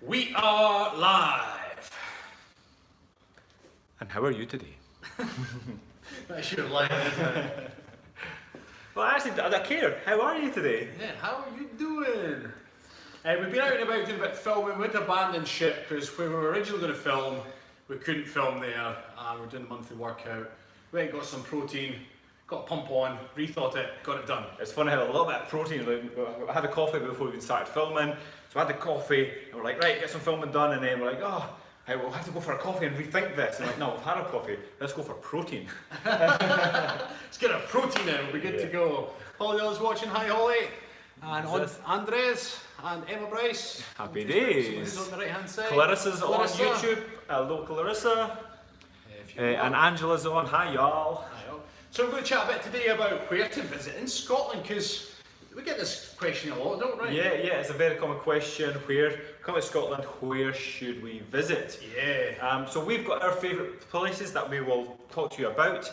We are live. And how are you today? That's your line, isn't it? Well, actually, I don't care. How are you today? Yeah, how are you doing? We've been out and about doing a bit of filming. We had to abandon ship because where we were originally going to film, we couldn't film there. We're doing a monthly workout. We got some protein, got a pump on, rethought it, got it done. It's funny how a little bit of protein. I had a coffee before we even started filming, so I had the coffee, and we're like, right, get some filming done, and then we're like, oh, hey, we'll have to go for a coffee and rethink this. And like, no, we've had a coffee. Let's go for protein. Let's get our protein in. We'll be good to go. Holly is watching. Hi, Holly. And Andres and Emma Bryce. Happy days. Who's on the right hand side? Clarissa's Clarissa. on YouTube. Hello, Clarissa. And Angela's on. Hi, y'all. So we're going to chat a bit today about where to visit in Scotland, because we get this question a lot, don't we? Yeah, it's a very common question. Where, come to Scotland, where should we visit? Yeah. So we've got our favourite places that we will talk to you about.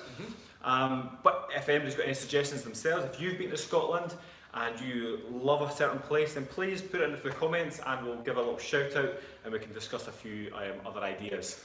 But if anybody's got any suggestions themselves, if you've been to Scotland and you love a certain place, then please put it into the comments and we'll give a little shout out and we can discuss a few other ideas.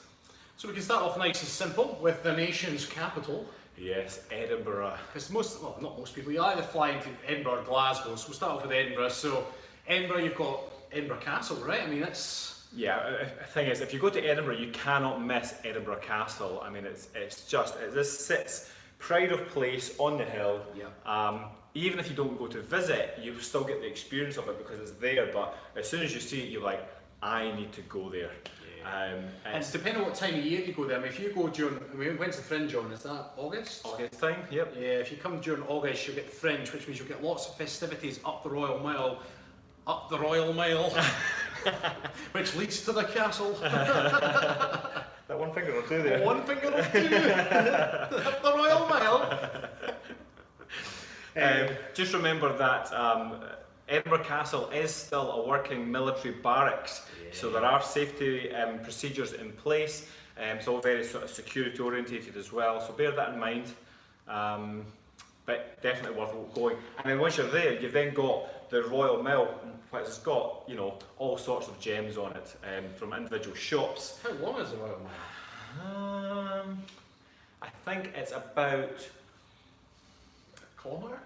So we can start off nice and simple with the nation's capital. Yes, Edinburgh. Because not most people, you either fly into Edinburgh or Glasgow, so we'll start off with Edinburgh. So Edinburgh, you've got Edinburgh Castle, right? I mean, it's... Yeah, the thing is, if you go to Edinburgh, you cannot miss Edinburgh Castle. I mean, this sits pride of place on the hill. Yeah. Even if you don't go to visit, you still get the experience of it because it's there. But as soon as you see it, you're like, I need to go there. And depending on what time of year you go there, I mean, if you go during, when's the Fringe on? Is that August? August time, yep. Yeah, if you come during August, you'll get the Fringe, which means you'll get lots of festivities up the Royal Mile, which leads to the castle. That one finger will do there. One finger will do. Up the Royal Mile. Just remember that Edinburgh Castle is still a working military barracks, so there are safety procedures in place. It's all very sort of security orientated as well, so bear that in mind. But definitely worth going. And then once you're there, you've then got the Royal Mile, which has got, you know, all sorts of gems on it from individual shops. How long is the Royal Mile? I think it's about Kilometre?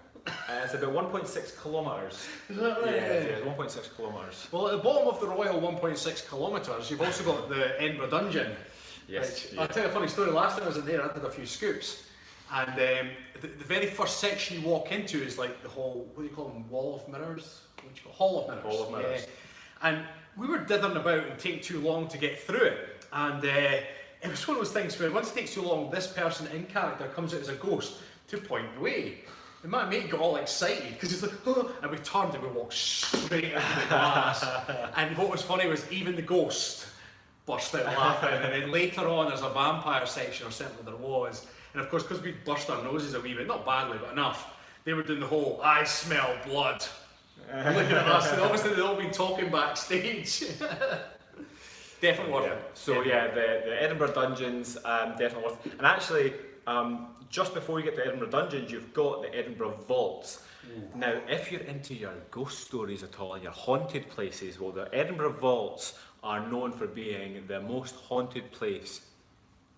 it's about 1.6 kilometres. Is that right? Yeah, 1.6 kilometres. Well, at the bottom of the Royal 1.6 kilometres, you've also got the Edinburgh Dungeon. Yes. I'll tell you a funny story. Last time I was in there, I did a few scoops. And the very first section you walk into is like the whole, what do you call them, wall of mirrors? What do you call it? Hall of mirrors. Hall of mirrors. Yeah. And we were dithering about and taking too long to get through it. And it was one of those things where once it takes too long, this person in character comes out as a ghost to point the way. And my mate got all excited because he's like, oh, and we turned and we walked straight into the glass. And what was funny was even the ghost burst out laughing. And then later on, there's a vampire section, or certainly there was. And of course, because we burst our noses a wee bit, not badly, but enough, they were doing the whole, I smell blood. Looking at us, and obviously they'd all been talking backstage. Definitely worth it. So yeah, the Edinburgh Dungeons, definitely worth it. And actually, just before you get to Edinburgh Dungeons, you've got the Edinburgh Vaults. Now, if you're into your ghost stories at all and your haunted places, well, the Edinburgh Vaults are known for being the most haunted place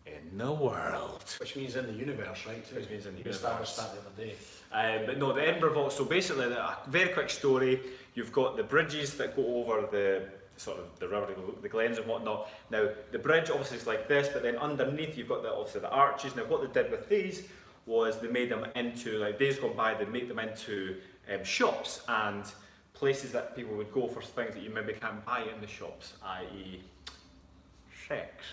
in the world. Which means in the universe, right? Which means in the We universe. established that the other day. But no, the Edinburgh Vaults, so basically, a very quick story, you've got the bridges that go over the sort of the river, the glens and whatnot. Now, the bridge obviously is like this, but then underneath you've got obviously the arches. Now, what they did with these was they made them into, like days gone by, they make them into shops and places that people would go for things that you maybe can't buy in the shops, i.e. sex.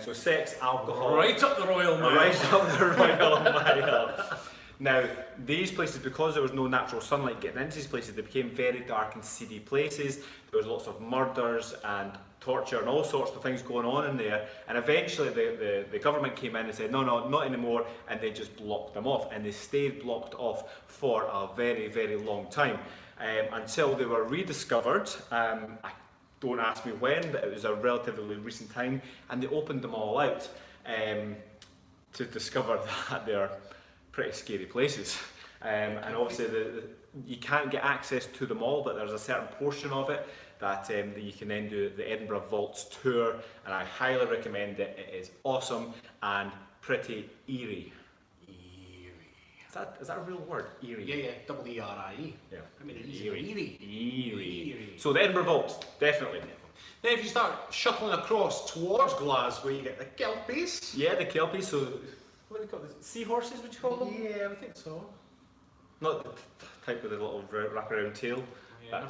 So sex, alcohol. Right up the Royal Mile. Right up the Royal Mile. Now, these places, because there was no natural sunlight getting into these places, they became very dark and seedy places. There was lots of murders and torture and all sorts of things going on in there. And eventually the government came in and said, no, not anymore. And they just blocked them off. And they stayed blocked off for a very, very long time. Until they were rediscovered. Don't ask me when, but it was a relatively recent time. And they opened them all out to discover that they're pretty scary places. And obviously you can't get access to them all, but there's a certain portion of it that you can then do the Edinburgh Vaults tour, and I highly recommend it. It is awesome and pretty eerie. Is that a real word? Eerie. Yeah, double E-R-I-E. Yeah. I mean, Eerie. Eerie. So the Edinburgh Vaults, definitely. Then if you start shuttling across towards Glasgow, you get the Kelpies. Yeah, the Kelpies. So what do you call them? Seahorses? Would you call them? Yeah, I think so. Not the type with the little wraparound tail. Yeah.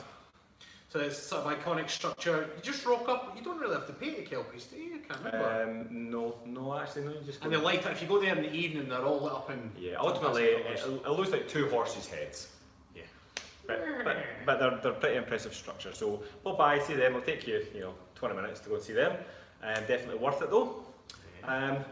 So it's sort of iconic structure. You just rock up. You don't really have to pay the Kelpies, do you? I can't remember. No, actually, no. You just. And they light up. If you go there in the evening, they're all lit up in. Yeah, ultimately, it looks like two horses' heads. Yeah. But they're pretty impressive structure. So pop by, see them. It'll take you 20 minutes to go and see them. Definitely worth it though. Yeah.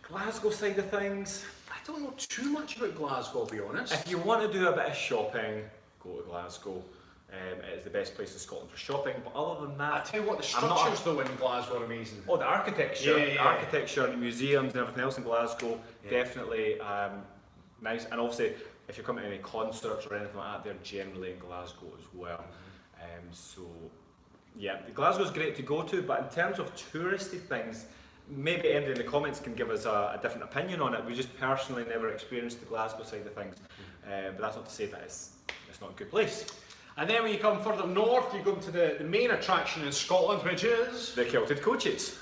Glasgow side of things. I don't know too much about Glasgow, I'll be honest. If you want to do a bit of shopping, go to Glasgow. It is the best place in Scotland for shopping. But other than I that, tell you what, the structures though in Glasgow are amazing. oh, the architecture, Yeah. architecture, museums, and everything else in Glasgow, definitely nice. And obviously, if you're coming to any concerts or anything like that, they're generally in Glasgow as well. So, yeah, Glasgow's great to go to. But in terms of touristy things, maybe anybody in the comments can give us a different opinion on it. We just personally never experienced the Glasgow side of things, but that's not to say that it's not a good place. And then when you come further north, you go to the main attraction in Scotland, which is The Kilted coaches.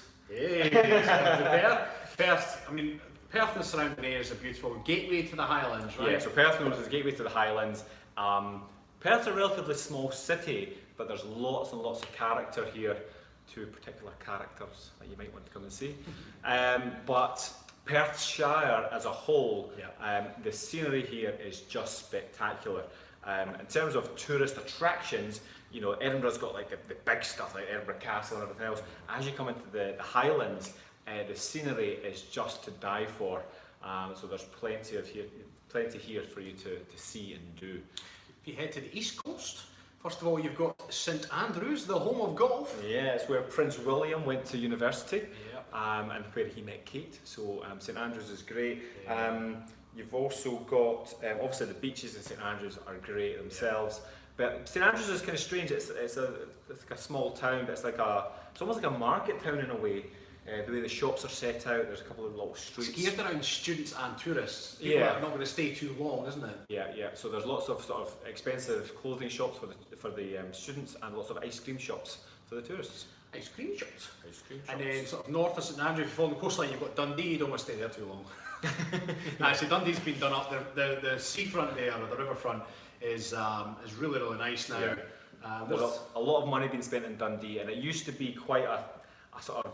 Perth. I mean, Perth and the surrounding areas are beautiful. Gateway to the Highlands, right? Yeah, so Perth known as the gateway to the Highlands. Perth's a relatively small city, but there's lots and lots of character here. Two particular characters that you might want to come and see. But Perthshire as a whole, the scenery here is just spectacular. In terms of tourist attractions, Edinburgh's got like the big stuff like Edinburgh Castle and everything else. As you come into the Highlands, the scenery is just to die for. So there's plenty here for you to see and do. If you head to the east coast, first of all, you've got St Andrews, the home of golf. Yeah, it's where Prince William went to university, Yeah. and where he met Kate. So St Andrews is great. You've also got, obviously the beaches in St Andrews are great themselves. But St Andrews is kind of strange. It's like a small town, but it's almost like a market town in a way. The way the shops are set out, there's a couple of little streets. It's geared around students and tourists. People are not going to stay too long, isn't it? Yeah. So there's lots of sort of expensive clothing shops for the students, and lots of ice cream shops for the tourists. Ice cream shops. Ice-cream shops. And then sort of north of St Andrews, if you follow the coastline, you've got Dundee. You don't want to stay there too long. Actually, Dundee's been done up. The seafront there, or the riverfront, is really, really nice now. Yeah. There's a lot of money being spent in Dundee, and it used to be quite a sort of,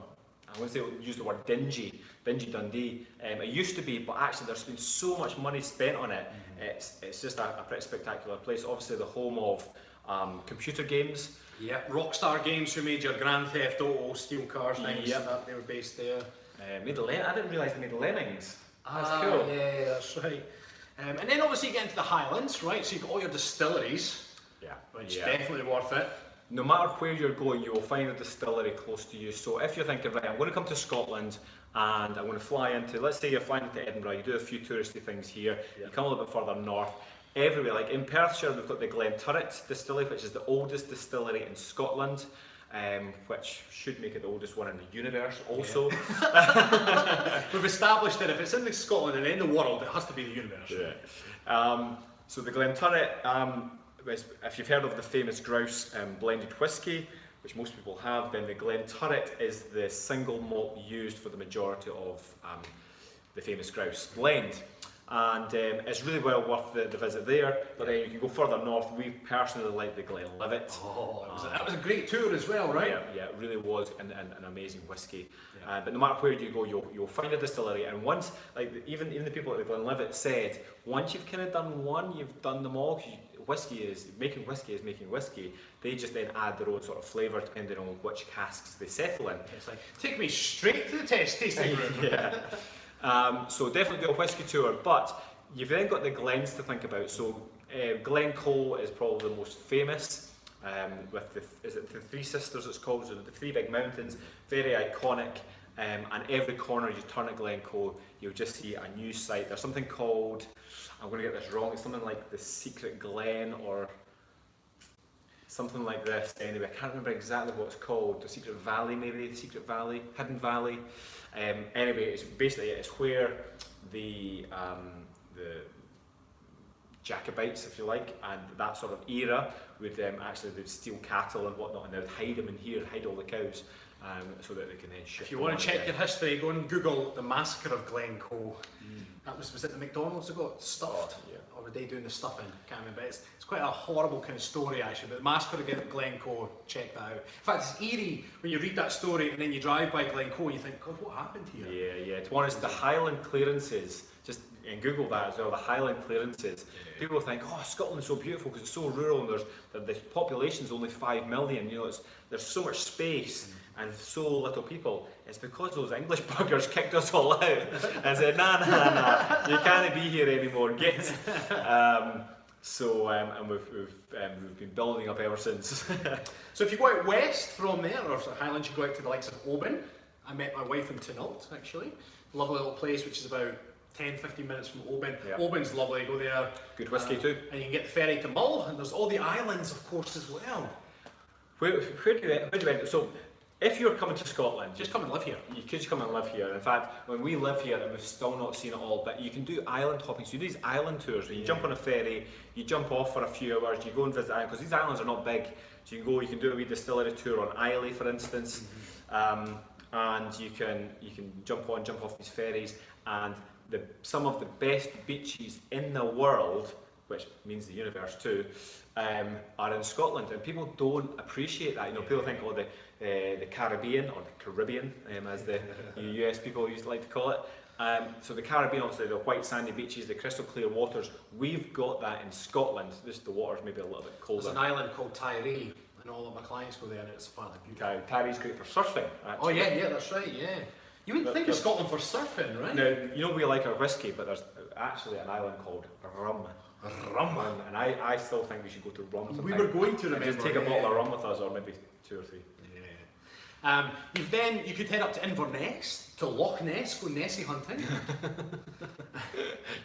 I wouldn't say use the word dingy Dundee. It used to be, but actually there's been so much money spent on it. It's just a pretty spectacular place. Obviously the home of computer games. Yeah, Rockstar Games, who made your Grand Theft Auto, Steel Cars things, they were based there. I didn't realise they made Lemmings. That's cool. Yeah, that's right. And then obviously you get into the Highlands, right? So you've got all your distilleries, which definitely worth it. No matter where you're going, you will find a distillery close to you. So if you're thinking, right, I'm going to come to Scotland and I'm going to fly into, let's say you're flying into Edinburgh, you do a few touristy things here, you come a little bit further north, everywhere, like in Perthshire, we've got the Glenturret distillery, which is the oldest distillery in Scotland, which should make it the oldest one in the universe also. We've established that if it's in Scotland and in the world, it has to be the universe. Yeah. So the Glenturret, if you've heard of the famous grouse blended whisky, which most people have, then the Glenturret is the single malt used for the majority of the famous grouse blend. And it's really well worth the visit there, but then you can go further north. We personally like the Glenlivet. Oh, that was a great tour as well, right? Yeah, it really was, and an amazing whisky. But no matter where you go, you'll find a distillery, and once, like even the people at the Glenlivet said, once you've kind of done one, you've done them all. Making whiskey. They just then add their own sort of flavour depending on which casks they settle in. It's like, take me straight to the tasting room. So definitely do a whisky tour, but you've then got the glens to think about. So Glencoe is probably the most famous, with the Three Sisters it's called, so the three big mountains, very iconic, and every corner you turn at Glencoe, you'll just see a new site. There's something called, I'm going to get this wrong, it's something like the Secret Glen, or something like this. Anyway, I can't remember exactly what it's called. The Secret Valley, maybe Secret Valley, Hidden Valley. Anyway, it's basically it's where the Jacobites, if you like, and that sort of era would actually they'd steal cattle and whatnot, and they'd hide them in here, hide all the cows, so that they can then ship. If you want to check your history, go and Google the massacre of Glencoe. That was it the McDonald's that got stuffed? Yeah. Or were they doing the stuffing? Can't remember. It's quite a horrible kind of story actually, but the massacre of Glencoe, check that out. In fact, it's eerie when you read that story and then you drive by Glencoe and you think, God, what happened here? Yeah. To be honest, the Highland clearances, just and Google that as well, the Highland clearances. People think, oh, Scotland's so beautiful because it's so rural and the population's only 5 million, you know, there's so much space and so little people. It's because those English buggers kicked us all out and said, nah, you can't be here anymore, get. And we've been building up ever since. So if you go out west from there, or Highlands, you go out to the likes of Oban. I met my wife in Tinault, actually. Lovely little place, which is about 10-15 minutes from Oban. Yeah. Oban's lovely, go there. Good whiskey too. And you can get the ferry to Mull, and there's all the islands, of course, as well. Where do you end? So, if you're coming to Scotland, just come and live here. You could just come and live here. In fact, when we live here, and we've still not seen it all, but you can do island hopping. So you do these island tours where you jump on a ferry, you jump off for a few hours, you go and visit islands, because these islands are not big. So you can go, you can do a wee distillery tour on Islay, for instance, and you can jump on, jump off these ferries, and some of the best beaches in the world, which means the universe too, are in Scotland, and people don't appreciate that. You know, people think, oh, the Caribbean, or the Caribbean, as the US people used to like to call it. So the Caribbean, obviously, the white sandy beaches, the crystal clear waters, we've got that in Scotland. Just the water's maybe a little bit colder. There's an island called Tiree, and all of my clients go there, and it's apparently beautiful. Tiree's great for surfing, actually. Oh yeah, that's right, yeah. You wouldn't think of Scotland for surfing, right? Now, you know we like our whiskey, but there's actually an island called Rum. Rum. And I still think we should go to Rum sometime. We were going to, remember. Just take a bottle of rum with us, or maybe 2 or 3. Yeah. You could head up to Inverness, to Loch Ness, go Nessie hunting.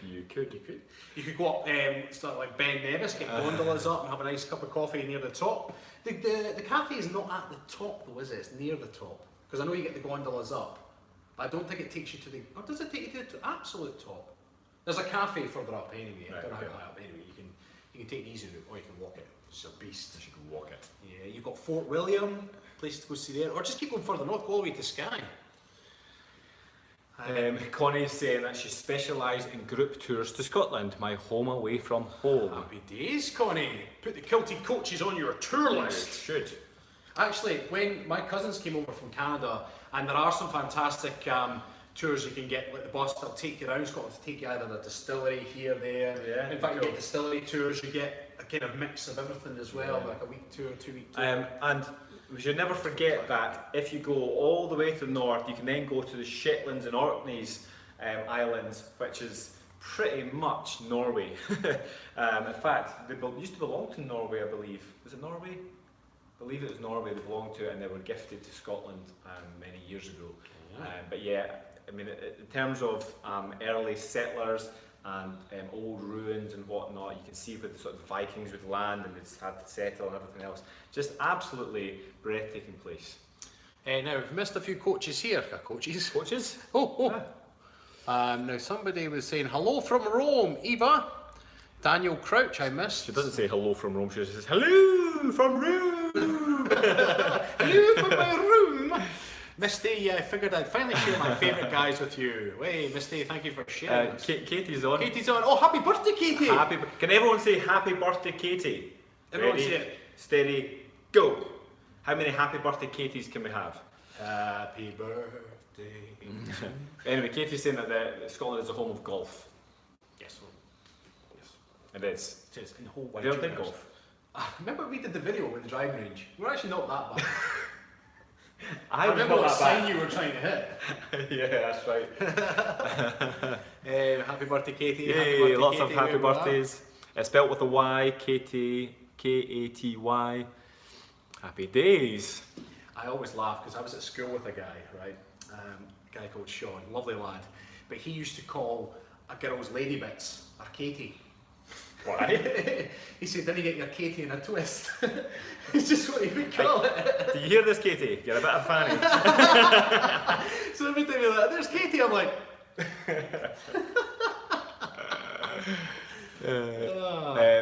You could. You could go up, start like Ben Nevis, get gondolas up and have a nice cup of coffee near the top. The cafe is not at the top though, is it? It's near the top. Because I know you get the gondolas up. I don't think it takes you to the, or does it take you to the absolute top? There's a cafe further up anyway. I don't know how high up anyway. You can take the easy route or you can walk it. It's a beast. You can walk it. Yeah, you've got Fort William, place to go see there, or just keep going further north, go all the way to Skye. Connie's saying that she specialised in group tours to Scotland, my home away from home. Happy days, Connie. Put the Kilted coaches on your tour list. Should. Actually, when my cousins came over from Canada, and there are some fantastic tours you can get, like the bus that'll take you around Scotland to take you either the distillery here, there. Yeah, in fact, you get distillery tours, you get a kind of mix of everything as well, like a week tour, 2 week tour. And we should never forget that if you go all the way to the north, you can then go to the Shetlands and Orkneys Islands, which is pretty much Norway. In fact, they used to belong to Norway, I believe. Was it Norway? I believe it was Norway they belonged to it, and they were gifted to Scotland many years ago. But yeah, I mean, in terms of early settlers and old ruins and whatnot, you can see where the sort of Vikings would land and they'd had to settle and everything else. Just absolutely breathtaking place. Now, we've missed a few coaches here. Coaches? Coaches? Oh. Now, somebody was saying, hello from Rome, Eva. Daniel Crouch, I missed. She doesn't say hello from Rome, she says hello from Rome. Hello from my room. Misty, I figured I'd finally share my favourite guys with you. Hey, Misty, thank you for sharing. Katie's on. Katie's on. Oh, happy birthday, Katie! Can everyone say happy birthday, Katie? Everyone Ready, say it. Steady, go. How many happy birthday Katies can we have? Happy birthday. Anyway, Katie's saying that Scotland is the home of golf. Yes. It is. It is. In the whole Have you ever played golf? Remember we did the video with the driving range? We're actually not that bad. I remember what sign you were trying to hit. Yeah, that's right. Happy birthday, Katie. Yay, happy birthday, lots Katie. of happy birthdays. It's spelt with a Y, Katie, K-A-T-Y. Happy days. I always laugh because I was at school with a guy, right? A guy called Sean, lovely lad. But he used to call a girl's lady bits, or Katie. Why? He said, didn't you get your Katie in a twist? It's just what he would call it. Do you hear this, Katie? You're a bit of a fanny. So every time you're like, there's Katie, I'm like,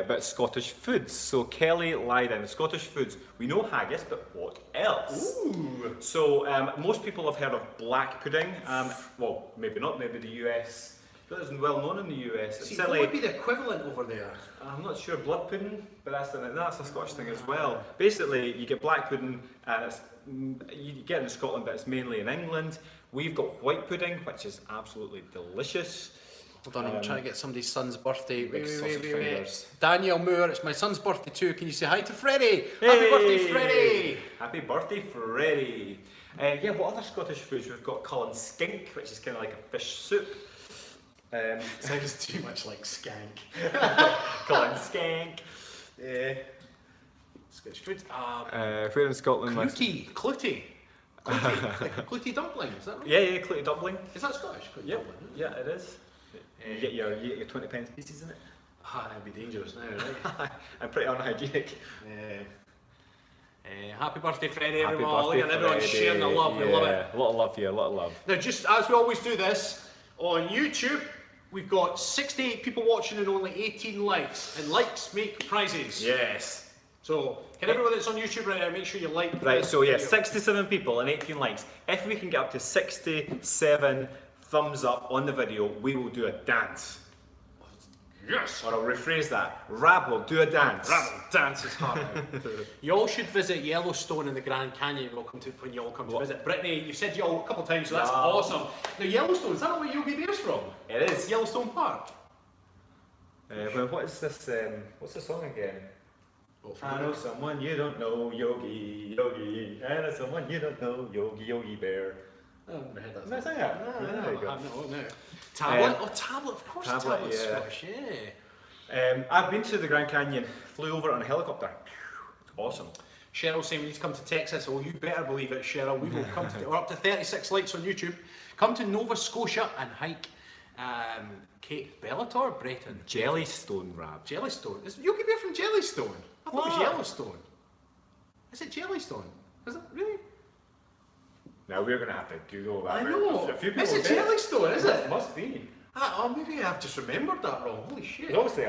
but Scottish foods. So Kelly lied in. Scottish foods. We know haggis, but what else? ooh. So most people have heard of black pudding. Well, maybe not. Maybe the US. But it's well known in the US. It's See, what would be the equivalent over there? I'm not sure, blood pudding, but that's a Scottish thing as well. Basically, you get black pudding, and you get it in Scotland, but it's mainly in England. We've got white pudding, which is absolutely delicious. Hold on, I'm trying to get somebody's son's birthday. Big sausage fingers. Daniel Moore, it's my son's birthday too. Can you say hi to Freddie? Happy birthday, Freddie! Happy birthday, Freddie! Yeah, what other Scottish foods? We've got Cullen skink, which is kind of like a fish soup. Sounds too much like skank. Cullen skank. Scottish food. Where in Scotland? Clutie. Like a clutie dumpling, is that right? Yeah, clutie dumpling. Is that Scottish? Clutie Yep. dumpling? Yeah, it is. You get your 20 pence pieces in it. Ah, that'd be dangerous now, right? I'm pretty unhygienic. Happy birthday, Freddie, Happy everyone. birthday, Look at everyone Freddie. sharing the love. We love it. A lot of love here, a lot of love. Now, just as we always do this, on YouTube, we've got 68 people watching and only 18 likes. And likes make prizes. Yes. So, can everyone that's on YouTube right now make sure you like Right, the so yeah, video. 67 people and 18 likes. If we can get up to 67 thumbs up on the video, we will do a dance. Yes! Or I'll rephrase that. Rab will do a dance. Rather dance his heart out. You all should visit Yellowstone in the Grand Canyon when you all come to visit. Brittany, you've said you all a couple of times, so that's awesome. Now, Yellowstone, is that not where Yogi Bear's from? It is. Yellowstone Park. Well, what is this? What's the song again? I know someone you don't know, Yogi, Yogi. I know someone you don't know, Yogi, Yogi Bear. I haven't heard that. Did I say that? No, There you go. no. Tablet? Tablet, of course Tablet, Tablet's yeah. Scottish, yeah. I've been to the Grand Canyon, flew over on a helicopter. It's awesome. Cheryl's saying we need to come to Texas. Oh, you better believe it, Cheryl. We will come to. We're up to 36 likes on YouTube. Come to Nova Scotia and hike Cape Bellator, Breton. Jellystone, Rab. Jellystone. Is Yogi Bear from Jellystone? I thought it was What? Yellowstone. Is it Jellystone? Is it really? Now we're going to have to Google that. I know. A few people Is it did. Jellystone? Is it? Must be. Oh, maybe I've just remembered that wrong. Holy shit. There's obviously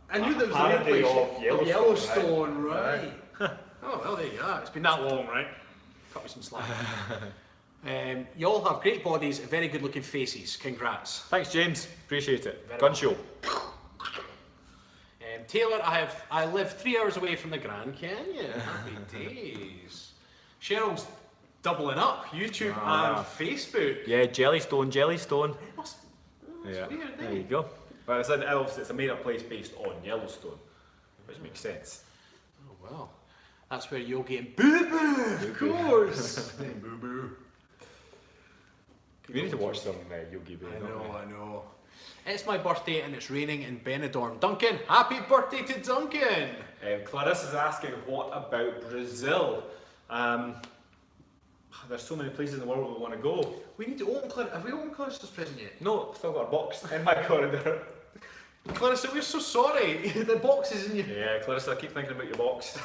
I knew there was parody a of Yellowstone. Yellowstone, right? Oh, well, there you go. It's been that long, right? Cut me some slack. You all have great bodies and very good-looking faces. Congrats. Thanks, James. Appreciate it. Very Gun much. show. Taylor, I live 3 hours away from the Grand Canyon. Happy days. Cheryl's doubling up YouTube and Facebook. Yeah, Jellystone. It must. Yeah, It's weird, there eh? you go. But it's obviously it's a made-up place based on Yellowstone, which makes sense. Oh well, that's where Yogi and Boo Boo, of course. Boo Boo. We need to watch some Yogi Bear. I know. It's my birthday and it's raining in Benidorm. Duncan, happy birthday to Duncan! Clarissa's asking, what about Brazil? There's so many places in the world we want to go. We need to open Clarissa. Have we opened Clarissa's present yet? No, I've still got a box in my corridor. Clarissa, we're so sorry. The box is in you. Yeah, Clarissa, I keep thinking about your box.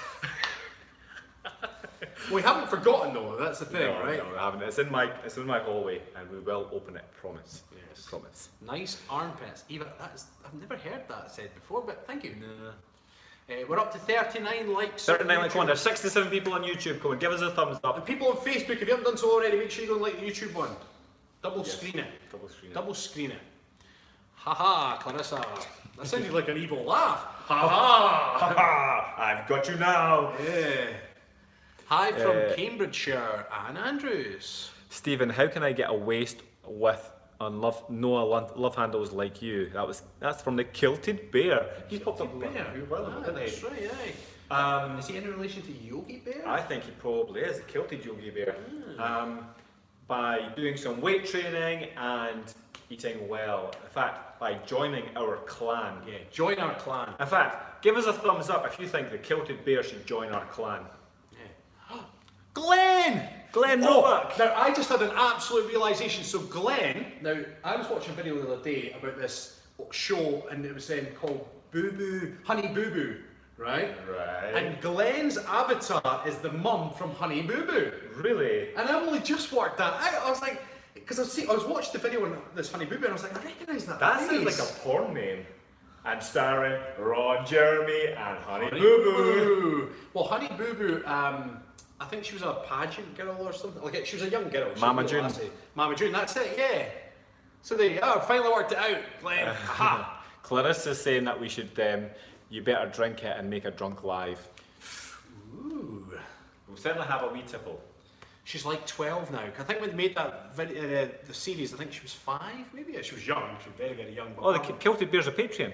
We haven't forgotten though. That's the thing, No, right? No, I haven't. It's in my hallway, and we will open it. Promise. Yes. Promise. Nice armpits. Eva, I've never heard that said before, but thank you. We're up to 39 likes. 39 on like YouTube. one. There's 67 people on YouTube. Come on, give us a thumbs up. And people on Facebook, if you haven't done so already, make sure you go and like the YouTube one. Double Yes. screen it. Double screen. Double screen it. Haha, Clarissa. That sounded like an evil laugh. Haha. Haha! I've got you now. Yeah. Hi from Cambridgeshire, Anne Andrews. Stephen, how can I get a waist with love handles like you? That's from the Kilted Bear. He's popped up Bear. didn't That's he? right, aye. Is he in relation to Yogi Bear? I think he probably is, a Kilted Yogi Bear. By doing some weight training and eating well. In fact, by joining our clan. Yeah, join our clan. In fact, give us a thumbs up if you think the Kilted Bear should join our clan. Yeah. Glenn! Glenn Novak! Now, I just had an absolute realisation. So, Glenn, now, I was watching a video the other day about this show, and it was called Boo Boo, Honey Boo Boo, right? Right. And Glenn's avatar is the mum from Honey Boo Boo. Really? And I've only just worked that out. I was like, because I was watching the video on this Honey Boo Boo and I was like, I recognise that That face. sounds like a porn name. And starring Ron Jeremy and Honey Boo Boo. Well, Honey Boo Boo, I think she was a pageant girl or something. Like she was a young girl. Mama June. Mama June, that's it, yeah. So there you go, finally worked it out, Glenn. Aha. Clarissa's saying that we should, you better drink it and make a drunk live. Ooh. We'll certainly have a wee tipple. She's like 12 now. I think when they made that video, the series, I think she was 5, maybe? She was young, she was very, very young. Oh, the Kilted Bear's a Patreon.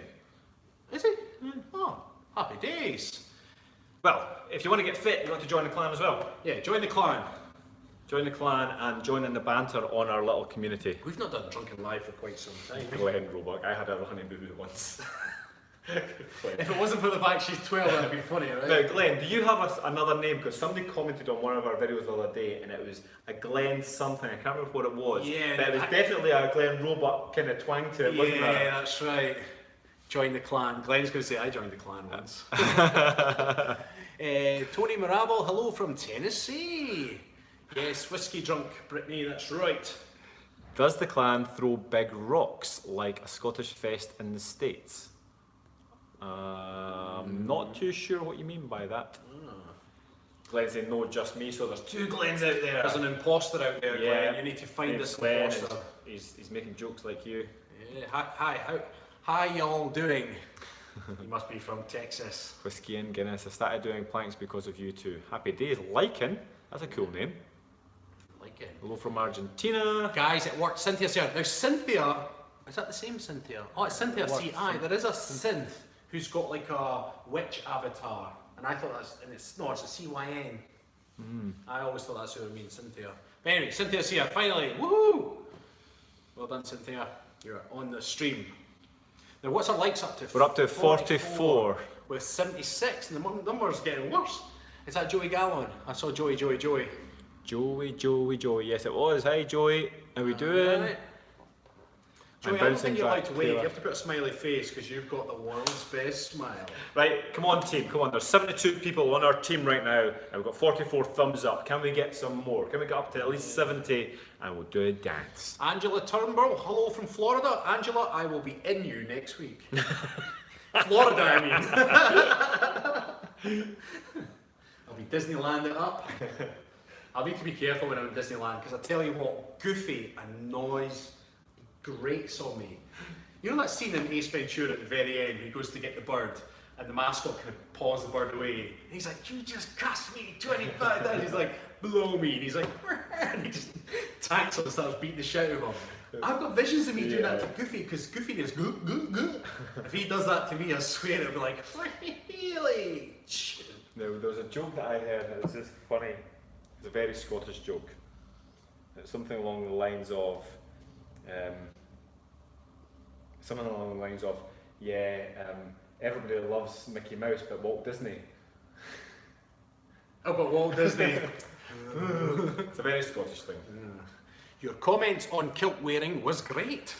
Is he? Oh, happy days. Well, if you want to get fit, you want to join the clan as well. Yeah, join the clan. Join the clan and join in the banter on our little community. We've not done Drunken Live for quite some time. Glenn Roebuck. I had a Honey Boo Boo once. If it wasn't for the fact she's 12, that'd be funny, right? Now, Glenn, do you have another name? Because somebody commented on one of our videos the other day and it was a Glenn something. I can't remember what it was. Yeah. But it was definitely a Glenn Roebuck kind of twang to it, wasn't there? Yeah, that's right. Join the clan. Glenn's going to say, I joined the clan once. Tony Marable, hello from Tennessee. Yes, whiskey drunk, Brittany, that's right. Does the clan throw big rocks like a Scottish fest in the States? I'm not too sure what you mean by that. Glenn saying no, just me, so there's 2 Glens out there. There's an imposter out there, Yeah. Glenn. You need to find this Glenn imposter. He's making jokes like you. Yeah, how y'all doing? You must be from Texas. Whiskey and Guinness. I started doing planks because of you two. Happy days. Lichen. That's a cool name. Like it. Hello from Argentina. Guys, it worked. Cynthia's here. Now, Cynthia, is that the same Cynthia? Oh, it's Cynthia C.I. There is a synth who's got like a witch avatar. And I thought that's, and it's a C-Y-N. I always thought that's who it means, Cynthia. But anyway, Cynthia's here, finally. Woohoo! Well done, Cynthia. You're on the stream. Now, what's our likes up to? We're up to 44. With 76, and the number's getting worse. Is that Joey Gallon? I saw Joey. Joey. Yes, it was. Hi, Joey. How we doing? Right. Joey, I don't think you're allowed to wave. You have to put a smiley face because you've got the world's best smile. Right, come on, team. Come on. There's 72 people on our team right now, and we've got 44 thumbs up. Can we get some more? Can we get up to at least 70, and we'll do a dance? Angela Turnbull, hello from Florida. Angela, I will be in you next week. Florida, I mean. I'll be Disneyland it up. I'll need to be careful when I'm in Disneyland because I tell you what, Goofy annoys grates on me. You know that scene in Ace Ventura at the very end, he goes to get the bird and the mascot kind of paws the bird away. And he's like, you just cost me 25 dollars. He's like, blow me. And he's like, and he just tacks on and starts beating the shit out of him. I've got visions of me doing that to Goofy because Goofy is good. If he does that to me, I swear it'll be like, really? No, there was a joke that I heard that was just funny. It's a very Scottish joke. It's something along the lines of, everybody loves Mickey Mouse but Walt Disney. Oh, but Walt Disney. It's a very Scottish thing. Your comments on kilt wearing was great.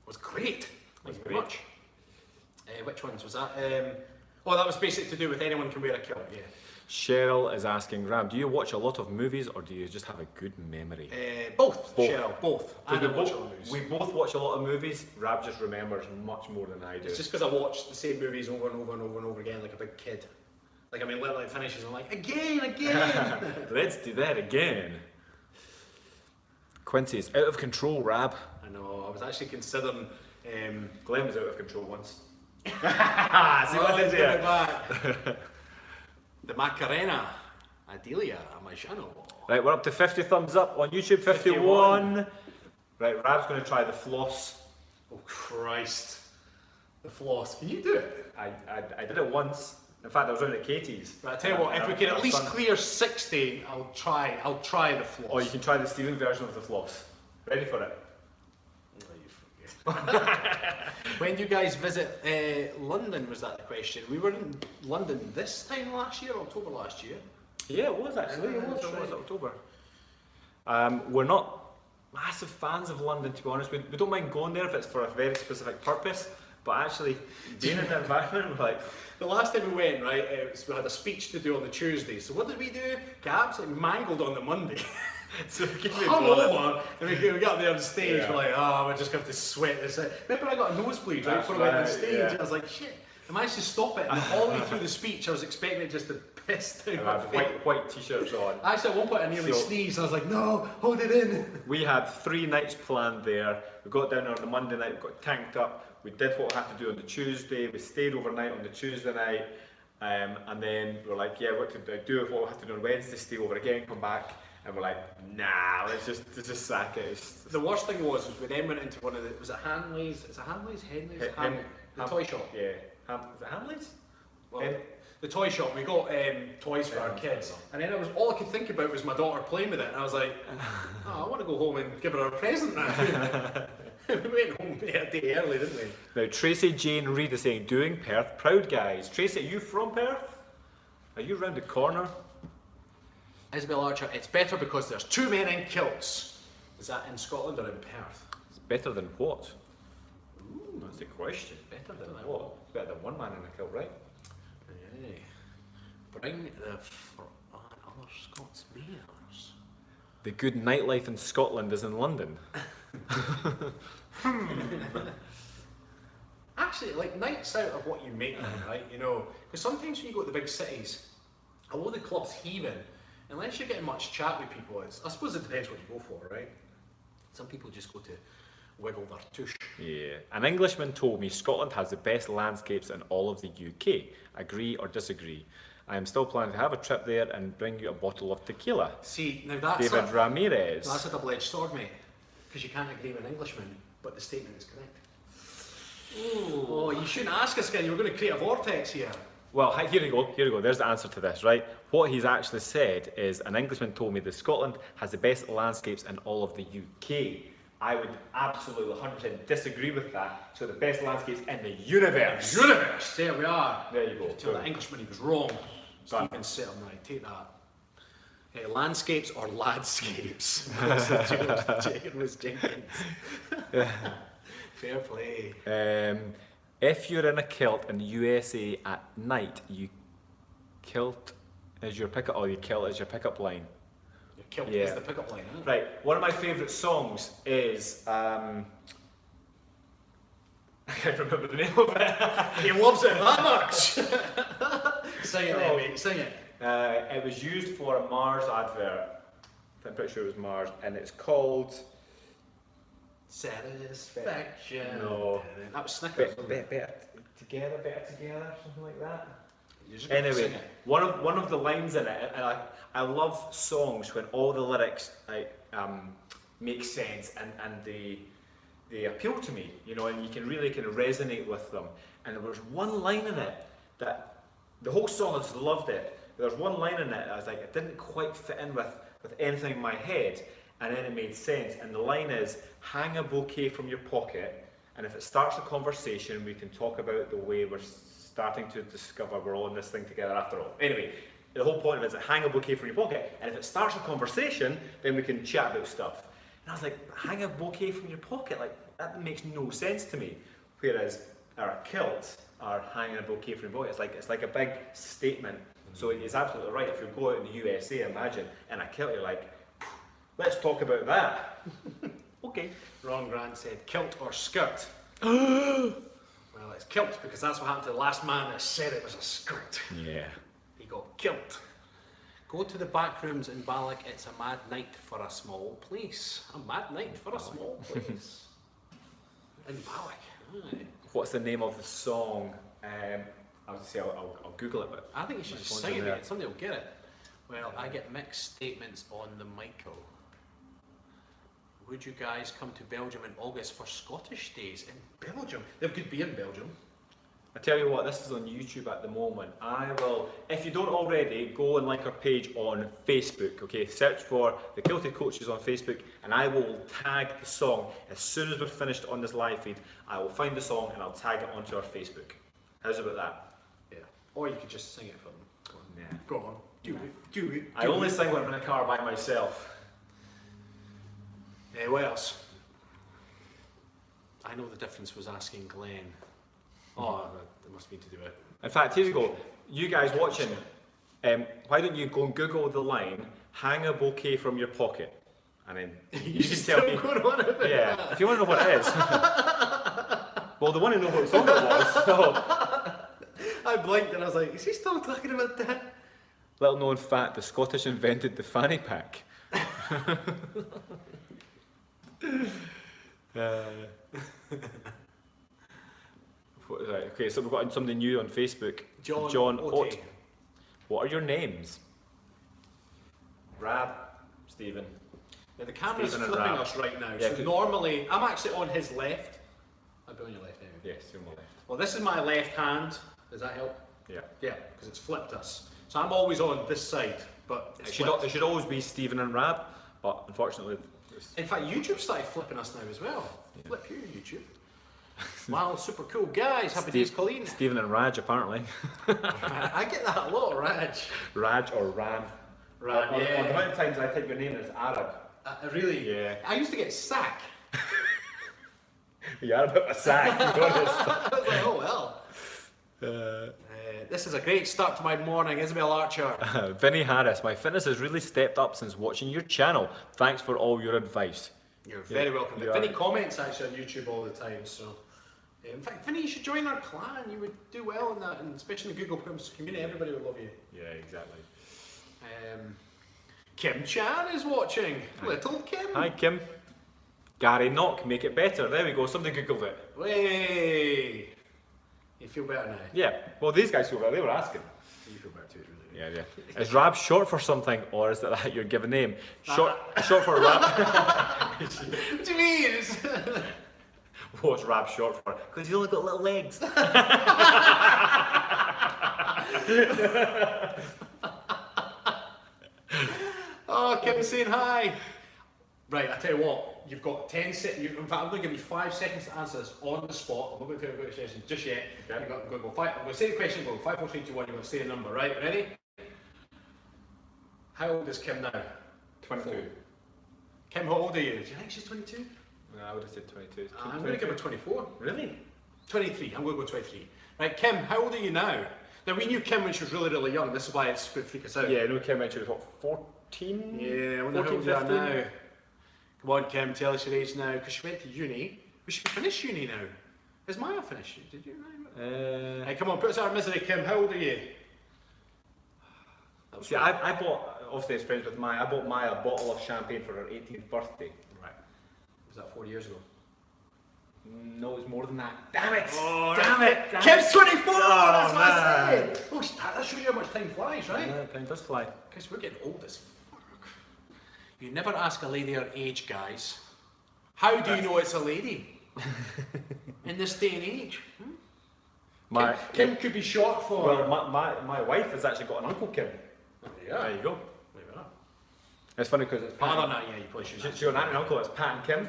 Thank you very much. Which ones was that? That was basically to do with anyone can wear a kilt, yeah. Cheryl is asking, Ram, do you watch a lot of movies or do you just have a good memory? Both, Cheryl, both. I don't watch a lot of movies. We both watch a lot of movies. Rab just remembers much more than I do. It's just because I watch the same movies over and over and over and over again like a big kid. Like, I mean, when it finishes, I'm like, again! Let's do that again. Quincy's out of control, Rab. I know, I was actually considering... Glenn was out of control once. See what I did there? The Macarena, Adelia, Amajano. Right, we're up to 50 thumbs up on YouTube, 51. Right, Rab's going to try the floss. Oh Christ. The floss. Can you do it? I did it once. In fact, I was around at Katie's. But I tell you what, if we can at least clear 60, I'll try the floss. Or you can try the Stephen version of the floss. Ready for it? When do you guys visit London, was that the question? We were in London this time last year, October last year. Yeah, it was actually. It was October. We're not massive fans of London, to be honest. We don't mind going there if it's for a very specific purpose, But actually, being in the environment, we're like, The last time we went, right, we had a speech to do on the Tuesday. So what did we do? Got absolutely mangled on the Monday. so give me Hung blood. over, and we got there on stage, Yeah. we're like, oh, we're just going to have to sweat this out. Remember I got a nosebleed right That's before I went on right, stage, yeah. and I was like, shit. I managed to stop it, and all the way through the speech, I was expecting it just to piss down And my I had face. white t-shirts on. Actually, at one point I nearly So- sneezed, I was like, no, hold it in. We had 3 nights planned there. We got down there on the Monday night, we got tanked up. We did what we had to do on the Tuesday. We stayed overnight on the Tuesday night. And then we're like, yeah, what to do? What we had to do on Wednesday, stay over again, come back. And we're like, nah, let's just sack it. The worst thing was we then went into one of the, was it Hanley's? Is it Hanley's? Henley's? The toy shop. Yeah. Is it Hamleys? Well, the toy shop. We got toys for our kids, and then all I could think about was my daughter playing with it, and I was like, oh, I want to go home and give her a present now. We went home a day early, didn't we? Now, Tracy Jane Reid is saying, doing Perth proud, guys. Tracy, are you from Perth? Are you round the corner? Isabel Archer, it's better because there's 2 men in kilts. Is that in Scotland or in Perth? It's better than what? Ooh, that's the question. Better than what? It's better than one man in a kilt, right? Aye. Bring the other Scots beers. The good nightlife in Scotland is in London. Actually, like nights out of what you make them, right? You know, because sometimes when you go to the big cities, although the club's heaving, unless you're getting much chat with people, I suppose it depends what you go for, right? Some people just go to wiggle their tush. Yeah. An Englishman told me Scotland has the best landscapes in all of the UK. Agree or disagree? I am still planning to have a trip there and bring you a bottle of tequila. See, now that's David Ramirez. that's a double-edged sword, mate. Because you can't agree with an Englishman, but the statement is correct. Ooh. Oh, you shouldn't ask us again. You were going to create a vortex here. Well, here we go. There's the answer to this, right? What he's actually said is an Englishman told me that Scotland has the best landscapes in all of the UK. I would absolutely 100% disagree with that. So the best landscapes in the universe. Universe. There we are. There you go. Tell that Englishman he was wrong. Stephen set him right. Take that. Landscapes or ladscapes? James Jenkins. Fair play. If you're in a kilt in the USA at night, you kilt is your pickup, or you kilt is your pickup line. Your kilt Yeah. is the pickup line, huh? Right. One of my favourite songs is I can't remember the name of it. He loves it that much. Sing it then, mate. Sing it. It was used for a Mars advert. I'm pretty sure it was Mars, and it's called Satisfaction. No. That was Snickers. wasn't it? Better Together, something like that. You're just gonna Anyway, sing it. one of the lines in it, and I love songs when all the lyrics make sense and they appeal to me, you know, and you can really kind of resonate with them. And there was one line in it that the whole song, I just loved it. But there's one line in it that I was like, it didn't quite fit in with anything in my head, and then it made sense. And the line is, hang a bouquet from your pocket, and if it starts a conversation, we can talk about the way we're starting to discover we're all in this thing together after all. Anyway, the whole point of it is hang a bouquet from your pocket, and if it starts a conversation, then we can chat about stuff. And I was like, hang a bouquet from your pocket? Like, that makes no sense to me. Whereas our kilt are hanging a bouquet from your pocket. It's like a big statement. So it's absolutely right. If you go out in the USA, imagine, in a kilt, you're like, let's talk about that. Okay. Ron Grant said kilt or skirt. Well, it's kilt because that's what happened to the last man that said it was a skirt. Yeah. He got kilt. Go to the back rooms in Balloch. It's a mad night for a small place. A mad night for a small place. In Balloch. Aye. What's the name of the song? I would say I'll Google it, but I think you should just sing it, mate. Somebody will get it. Well, I get mixed statements on the Michael. Would you guys come to Belgium in August for Scottish days in Belgium? They have good beer in Belgium. I tell you what, this is on YouTube at the moment. I will, if you don't already, go and like our page on Facebook, okay? Search for the Kilted Coaches on Facebook, and I will tag the song. As soon as we're finished on this live feed, I will find the song and I'll tag it onto our Facebook. How's about that? Yeah. Or you could just sing it for them. Go on. Yeah. Go on. Do it. I only sing when I'm in a car by myself. What else? I know the difference was asking Glenn. Oh, that must mean to do it. In fact, here you go. You guys watching, why don't you go and Google the line, hang a bouquet from your pocket? And then you can tell me. Going on about Yeah, if you want to know what it is. Well, they want to know what song it was. So. I blinked and I was like, is he still talking about that? Little known fact, the Scottish invented the fanny pack. Right, okay, so we've got something new on Facebook. John Ott. What are your names? Rab, Stephen. Now the camera's Stephen and flipping Rab. us right now, Yeah, so normally, I'm actually on his left. I'll be on your left anyway. Yes, you're on my left. Well, this is my left hand. Does that help? Yeah. Yeah, because it's flipped us. So I'm always on this side, but it's flipped. It should always be Stephen and Rab, but unfortunately. In fact, YouTube started flipping us now as well. Yeah. Flip you, YouTube. Wow, super cool guys. Happy days, Colleen. Stephen and Raj, apparently. I get that a lot, Raj. Raj or Ram. Ram, yeah. On the amount of times I type your name as Arab. Really? Yeah. I used to get sack. You are a bit of a sack, to be honest. I was like, oh well. This is a great start to my morning, Isabel Archer. Vinny Harris, my fitness has really stepped up since watching your channel. Thanks for all your advice. You're very welcome. Vinny comments actually on YouTube all the time, so. In fact, Vinny, you should join our clan. You would do well in that, and especially in the Google Plus community. Everybody would love you. Yeah, exactly. Kim Chan is watching. Hi. Little Kim. Hi, Kim. Gary Knock, make it better. There we go. Somebody googled it. Way. You feel better now? Yeah. Well, these guys feel better. They were asking. You feel better too, really. Yeah. Is Rab short for something, or is that your given name? Short for Rab. What do you mean? What's Rab short for? Because he's only got little legs. Oh, Kim's saying hi. Right, I tell you what, you've got 10 seconds. In fact, I'm going to give you 5 seconds to answer this on the spot. I'm not going to tell you about the question just yet. Okay. I'm going to go 5. I'm going to say the question. Go 5, 4, 3, 2, 1. You're going to say a number. Right? Ready? How old is Kim now? 22. Kim, how old are you? Do you think she's 22? No, I would have said 22. I'm going to give her 24. Really? 23. I'm going to go 23. Right, Kim, how old are you now? Now, we knew Kim when she was really, really young. This is why it's going to freak us out. Yeah, no, Kim when she was what, 14? Yeah, I wonder 14, how old you are 15? now. Come on, Kim, tell us your age now, because she went to uni. We should finish uni now. Has Maya finished? Did you? Hey, come on, put us out of misery, Kim. How old are you? See, I bought, obviously as friends with Maya, I bought Maya a bottle of champagne for her 18th birthday. Right. Was that 4 years ago? No, it was more than that. Damn it! Oh, damn it! Kim's 24! Oh, that's what I man. said! Oh, that shows you how much time flies, right? Yeah, time does fly. Because we're getting old as fuck. You never ask a lady her age, guys. How do you know it's a lady? In this day and age? Kim could be short for... Well, my wife has actually got an uncle Kim. Yeah. There you go. There we are. It's funny because it's Pat. Oh, no, yeah, you probably should. She's got an aunt and uncle, it's Pat and Kim.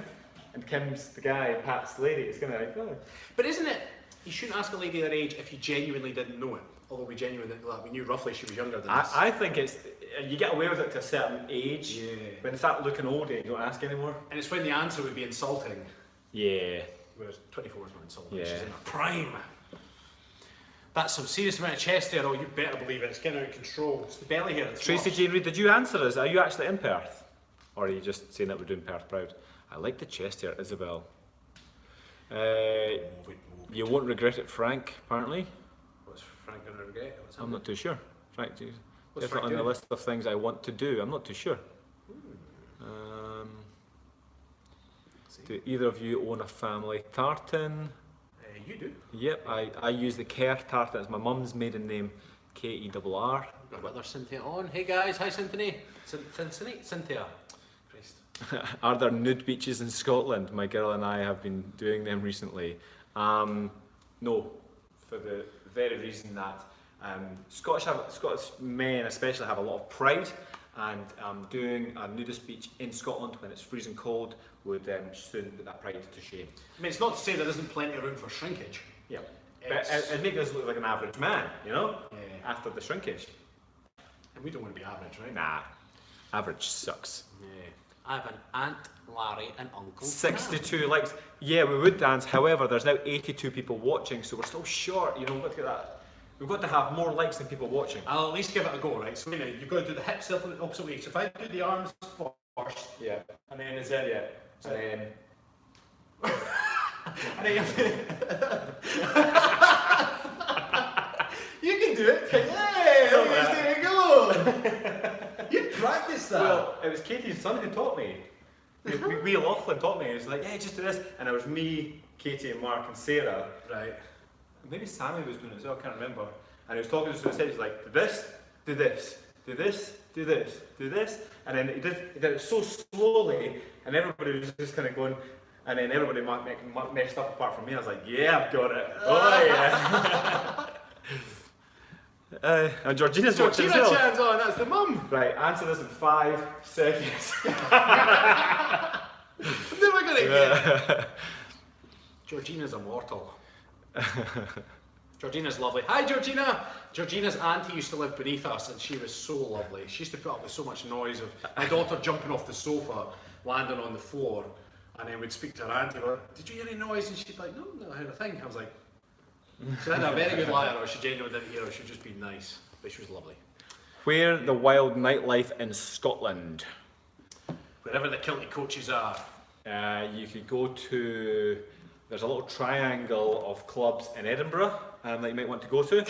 And Kim's the guy, Pat's the lady. It's kind of like, oh. But isn't it, you shouldn't ask a lady their age if you genuinely didn't know it. Although we genuinely didn't know that. We knew roughly she was younger than us. I think it's, you get away with it to a certain age. Yeah. When they start looking older, you don't ask anymore. And it's when the answer would be insulting. Yeah. Whereas 24 is not insulting, Yeah. she's in her prime. That's some serious amount of chest hair, oh, you better believe it. It's getting out of control. It's the belly hair. Tracy Jane Reid, did you answer us? Are you actually in Perth? Or are you just saying that we're doing Perth proud? I like the chest hair, Isabel. You won't regret it, Frank, apparently. What's Frank going to regret? I'm not too sure. Frank, What's definitely Frank on the doing? list of things I want to do. I'm not too sure. Do either of you own a family tartan? You do. Yep, I use the Kerr tartan. It's my mum's maiden name, Kerr. Got another Cynthia on. Hey guys, hi Cynthia. Cynthia. Christ. Are there nude beaches in Scotland? My girl and I have been doing them recently. No, for the very reason that Scottish men especially have a lot of pride, and doing a nudist beach in Scotland when it's freezing cold would soon put that pride to shame. I mean, it's not to say there isn't plenty of room for shrinkage. Yeah, but it makes us look like an average man, you know, Yeah. after the shrinkage. And we don't want to be average, right? Nah, average sucks. Yeah. I have an Aunt Larry and Uncle 62 likes. Yeah, we would dance. However, there's now 82 people watching, so we're still short. You know, look at that. We've got to have more likes than people watching. I'll at least give it a go, right? So you know, you've got to do the hips the opposite way. So if I do the arms first, Yeah. and then is it? Yeah. And then. And then you can do it. Hey, there we go. You practiced that. Well, it was Katie's son who taught me. Wee Lachlan taught me. He was like, "Yeah, just do this," and it was me, Katie, and Mark and Sarah. Right. Maybe Sammy was doing it as well. I can't remember. And he was talking to us instead. He's like, "Do this, do this, do this, do this, do this," and then he did it so slowly, and everybody was just kind of going. And then everybody messed up apart from me. I was like, "Yeah, I've got it." Oh yeah. And Georgina's watching as well. Chan's on. That's the mum. Right, answer this in 5 seconds. I'm never gonna get. Georgina's immortal. Georgina's lovely. Hi, Georgina. Georgina's auntie used to live beneath us, and she was so lovely. She used to put up with so much noise of my daughter jumping off the sofa, landing on the floor, and then we'd speak to her auntie. Like, "Did you hear any noise?" And she'd be like, "No, not heard a thing." I was like, she had a very good liar, or she genuinely didn't hear, or she was just being nice, but she was lovely. Where the wild nightlife in Scotland? Wherever the Kilted coaches are. You could go to. There's a little triangle of clubs in Edinburgh that you might want to go to.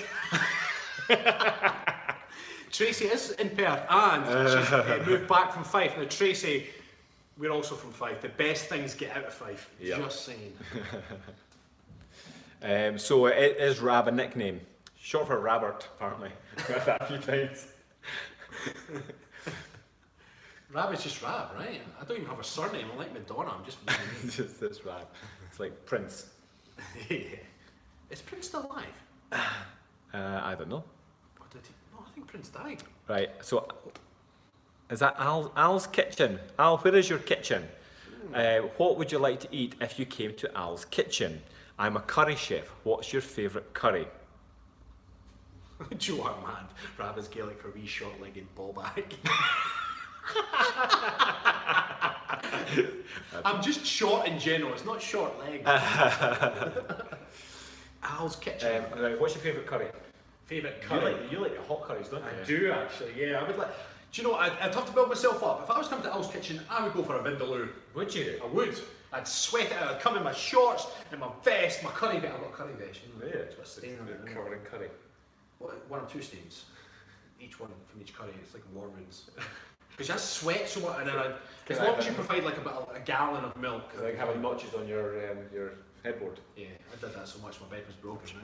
Tracy is in Perth, and she's moved back from Fife. Now, Tracy, we're also from Fife. The best things get out of Fife. Yep. Just saying. So it is Rab a nickname, short for Rabbert, apparently. I've heard that a few times. Rab is just Rab, right? I don't even have a surname. I'm like Madonna. I'm just. Just this Rab. It's like Prince. Yeah. Is Prince still alive? I don't know. Or did he? No, I think Prince died. Right. So is that Al's kitchen? Al, where is your kitchen? What would you like to eat if you came to Al's kitchen? I'm a curry chef. What's your favourite curry? Do you are mad? Rab is Gaelic for wee short-legged ball bag. I'm just short in general. It's not short legs. Al's kitchen. Right, what's your favourite curry? Favourite curry? You like the hot curries, don't you? I do actually. Yeah, I would like. Do you know? I'd have to build myself up. If I was coming to Al's kitchen, I would go for a vindaloo. Would you? I would. I'd sweat it out. I'd come in my shorts and my vest, my curry vest. I've got a curry vest. You know, Yeah, just stain on it. covered in curry. What, 1 or 2 stains. Each one from each curry. It's like war wounds. Because I sweat so much, and then as long as you provide like a gallon of milk. It's like having notches on your headboard. Yeah, I did that so much my bed was broken,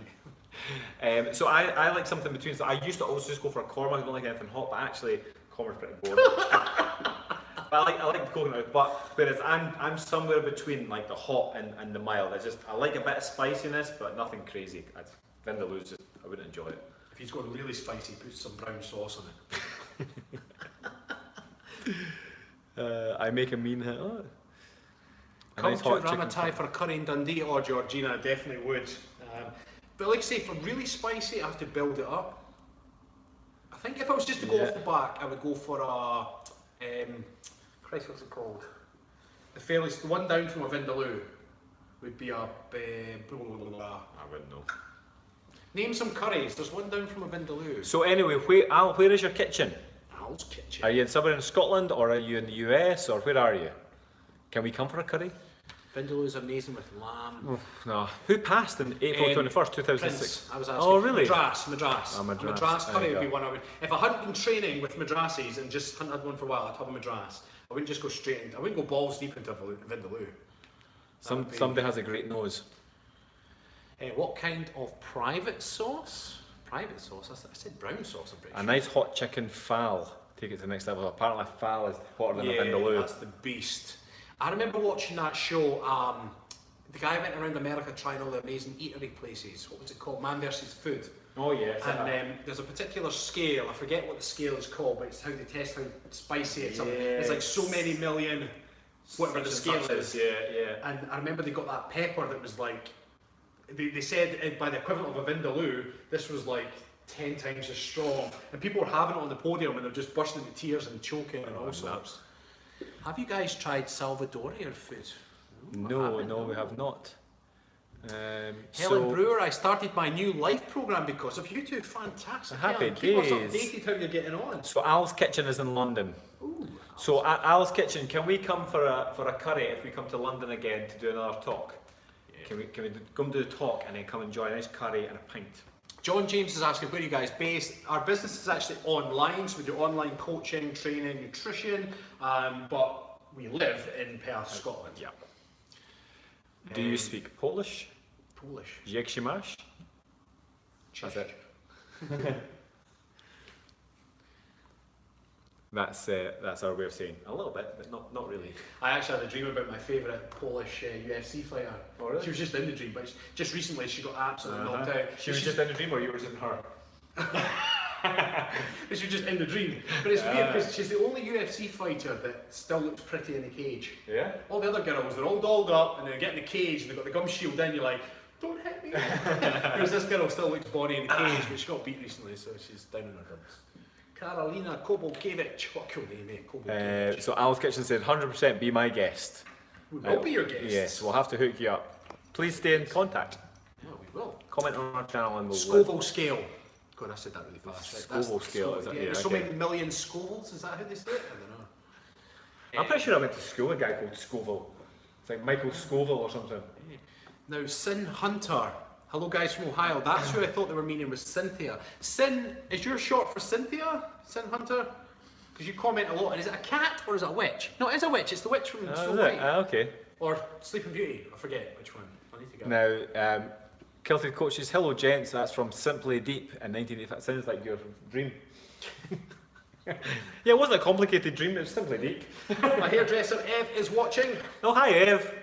right? So I like something between. So I used to always just go for a korma. I don't like anything hot, but actually korma's pretty boring. But I like the coconut. But whereas I'm somewhere between like the hot and the mild. I like a bit of spiciness, but nothing crazy. Vindaloo's just I wouldn't enjoy it. If he's going really spicy, put some brown sauce on it. I make a mean hit. Oh. Come nice to hot Ramatai chicken. for a curry in Dundee or Georgina, I definitely would. But like I say, for really spicy, I have to build it up. I think if I was just to go off the back, I would go for a, Christ, what's it called? The one down from a Vindaloo would be a, I wouldn't know. Name some curries, there's one down from a Vindaloo. So anyway, where is your kitchen? Al's kitchen. Are you somewhere in Scotland or are you in the US or where are you? Can we come for a curry? Vindaloo's amazing with lamb. No. Who passed in April 21st, 2006? Prince, I was asking. Oh, really? Madras. Oh, Madras. Madras There curry you would be go. one I would. If I hadn't been training with Madrasis and just hadn't had one for a while, I'd have a Madras. I wouldn't just go straight into. I wouldn't go balls deep into a Vindaloo. Somebody has a great nose. What kind of private sauce? Private sauce? I said brown sauce, I'm pretty A sure. nice hot chicken fowl. Take it to the next level. Apparently fowl is hotter than a vindaloo. That's the beast. I remember watching that show. The guy went around America trying all the amazing eatery places. What was it called? Man versus Food. Oh yeah. And there's a particular scale. I forget what the scale is called, but it's how they test how spicy it's. It's like so many million, whatever the scale is. Yeah. And I remember they got that pepper that was like. They said by the equivalent of a vindaloo, this was like 10 times as strong. And people were having it on the podium and they're just bursting into tears and choking and all sorts. Have you guys tried Salvadorian food? No, we have not. Helen Brewer, I started my new life programme because of you two. Fantastic. Happy Helen, keep us days. updated how you're getting on. So Al's Kitchen is in London. Ooh, So at Al's Kitchen, can we come for a curry if we come to London again to do another talk? Yeah. Can we come do the talk and then come enjoy a nice curry and a pint? John James is asking, where are you guys based? Our business is actually online, so we do online coaching, training, nutrition, but we live in Perth, Scotland. Yeah. Do you speak Polish? Polish. Jak się masz? That's it. That's our way of saying a little bit, but not really. I actually had a dream about my favourite Polish UFC fighter. Oh, really? She was just in the dream, but just recently she got absolutely knocked out. She was just in the dream, or you were just in her? She was just in the dream. But it's weird because she's the only UFC fighter that still looks pretty in the cage. Yeah? All the other girls, they're all dolled up and they get in the cage and they've got the gum shield in, you're like, don't hit me. Whereas this girl still looks body in the cage, but she got beat recently, so she's down in her dumps. Karolina Kobolkiewicz. What a cool name, eh? Kobolkiewicz. So Al's Kitchen said 100% be my guest. We will be your guests. Yes, we'll have to hook you up. Please stay in contact. Yeah, we will. Comment on our channel and we'll... Scoville scale. God, I said that really fast. Right? Scoville scale, is it? Yeah, Yeah, there's so okay. many million Scovilles, is that how they say it? I don't know. I'm pretty sure I went to school with a guy called Scoville. It's like Michael Scoville or something. Now, Sin Hunter. Hello guys from Ohio. That's who I thought they were meaning was Cynthia. Sin, is your short for Cynthia? Sin Hunter? Because you comment a lot. And is it a cat or is it a witch? No, it is a witch. It's the witch from Snow White. Okay. Or Sleeping Beauty. I forget which one. I need to go. Now, Kilted coaches, hello gents, that's from Simply Deep in 1985. Sounds like your dream. Yeah, it wasn't a complicated dream, it was simply deep. My hairdresser Ev is watching. Oh, hi Ev.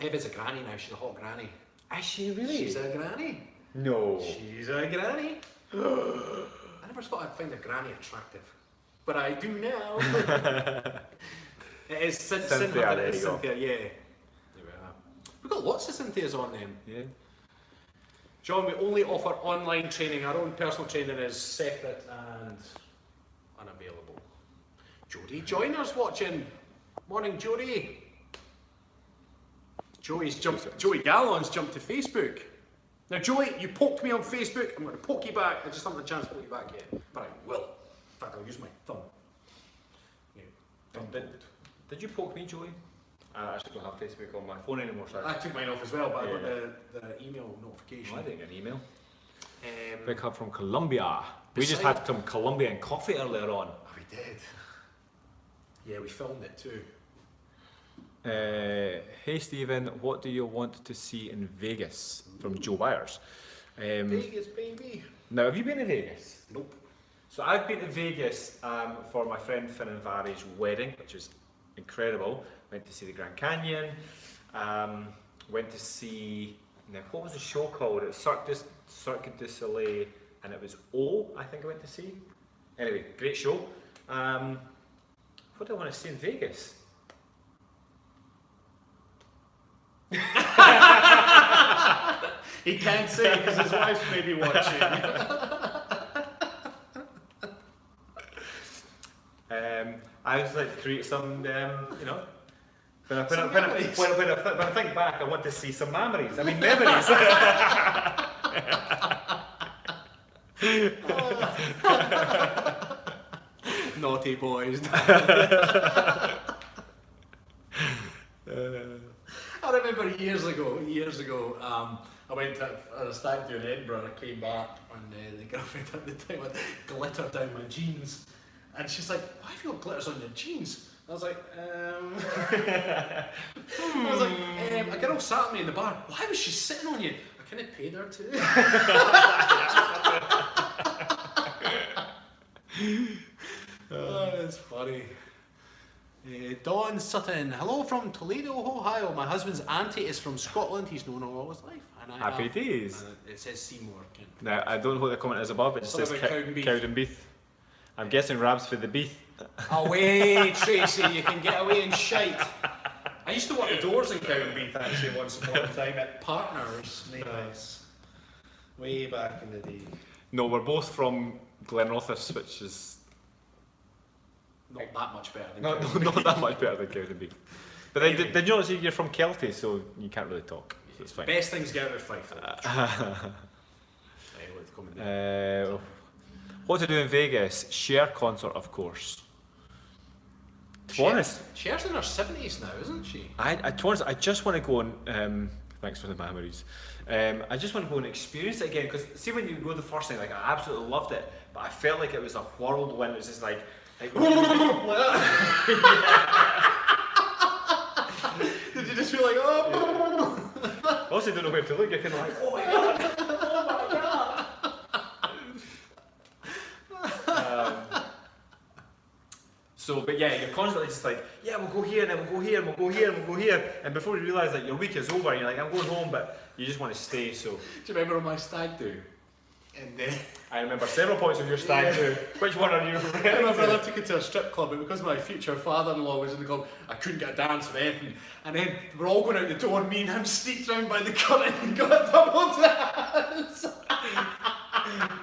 Ev is a granny now. She's a hot granny. Is she really? She's a granny. No. She's a granny. I never thought I'd find a granny attractive, but I do now. It is Cynthia. There It is you go. Cynthia. Yeah. There we are. We've got lots of Cynthias on them. Yeah. John, we only offer online training. Our own personal training is separate and unavailable. Jodie Joyner's watching. Morning, Jodie. Joey Gallon's jumped to Facebook. Now, Joey, you poked me on Facebook. I'm going to poke you back. I just haven't had a chance to poke you back yet, but I will. In fact, I'll use my thumb. Yeah. Did you poke me, Joey? I actually don't have Facebook on my phone anymore, sorry. I took mine off as well, but Yeah. I got the email notification. I didn't get an email. Um, Big hub from Colombia. We just had some Colombian coffee earlier on. Oh, we did. Yeah, we filmed it too. Hey Stephen, what do you want to see in Vegas? From Joe Byers. Vegas, baby. Now, have you been to Vegas? Nope. So I've been to Vegas for my friend Finn and Vari's wedding, which was incredible. Went to see the Grand Canyon. Went to see, now what was the show called? It was Cirque du Soleil, and it was I think I went to see. Anyway, great show. What do I want to see in Vegas? He can't say because his wife's maybe watching. I just like to create some, you know, when I think back, I want to see some memories. I mean, memories. Naughty boys. I remember years ago, I went to a stag do in Edinburgh and I came back and the girlfriend at the time had glitter down my jeans. And she's like, why have you got glitters on your jeans? I was like, a girl sat on me in the bar. Why was she sitting on you? I kind of paid her to. Oh, that's funny. Don Sutton, hello from Toledo, Ohio. My husband's auntie is from Scotland. He's known her all his life. And I Happy days. It says Seymour. Now, I don't know what the comment is above, it just says Cowdenbeath. I'm guessing Rabs for the beef. Away, Tracy, you can get away and shite. I used to work the doors in Cowdenbeath actually once upon a time at Partners. Nice. Way back in the day. No, we're both from Glenrothes, which is Not that much better than Not, Kilted. not that much better than cows and beef. But then, did you not say you're from Kilted, so you can't really talk, so it's fine. Best things get out of Fife. What to do in Vegas? Cher concert, of course. To be honest, Cher's in her 70s now, isn't she? to be honest, I just want to go and thanks for the memories. I just want to go and experience it again, because see when you go the first time, like I absolutely loved it, but I felt like it was a whirlwind. It was just like Did you just feel like, oh? I also don't know where to look. You're kind of like, oh my god, oh my god. But yeah, you're constantly just like, yeah, we'll go here, and then we'll go here, and we'll go here, and we'll go here, and before you realise that your week is over, and you're like, I'm going home, but you just want to stay. So. Do you remember on my stag do? And I remember several points of your stag do. Which one are you referring my to? brother took it to a strip club, and because my future father-in-law was in the club, I couldn't get a dance or anything. And then we're all going out the door, and me and him sneaked round by the curtain and got a double dance.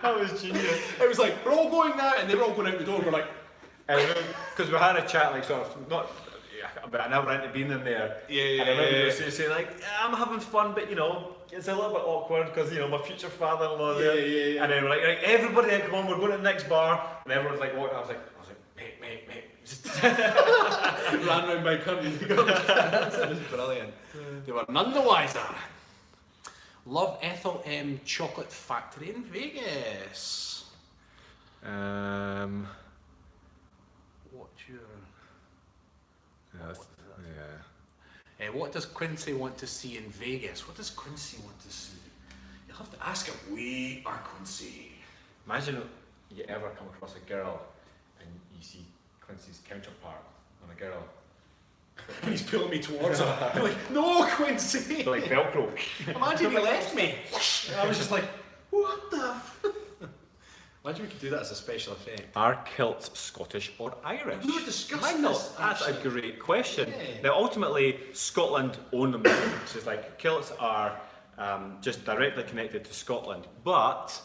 That was genius. It was like, we're all going now, and they were all going out the door, and we're like, because we had a chat, like sort of, not about an hour into being in there. Yeah. And I remember you saying like, yeah, I'm having fun, but you know, it's a little bit awkward because you know my future father-in-law there. Yeah. And then we're like, right, everybody, then come on, we're going to the next bar, and everyone's like, what? I was like, mate. Just ran round my curtain. It was brilliant. They were none the wiser. Love Ethel M Chocolate Factory in Vegas. What's your... what does Quincy want to see in Vegas? What does Quincy want to see? You'll have to ask him. We are Quincy. Imagine you ever come across a girl and you see Quincy's counterpart on a girl. And he's pulling me towards her. I'm like, no, Quincy! They're like Velcro. Imagine he left me. And I was just like, what the f... Imagine we could do that as a special effect. Are kilts Scottish or Irish? We were discussing this, That's a actually. great question. Yeah. Now, ultimately, Scotland own them. So it's like kilts are just directly connected to Scotland, but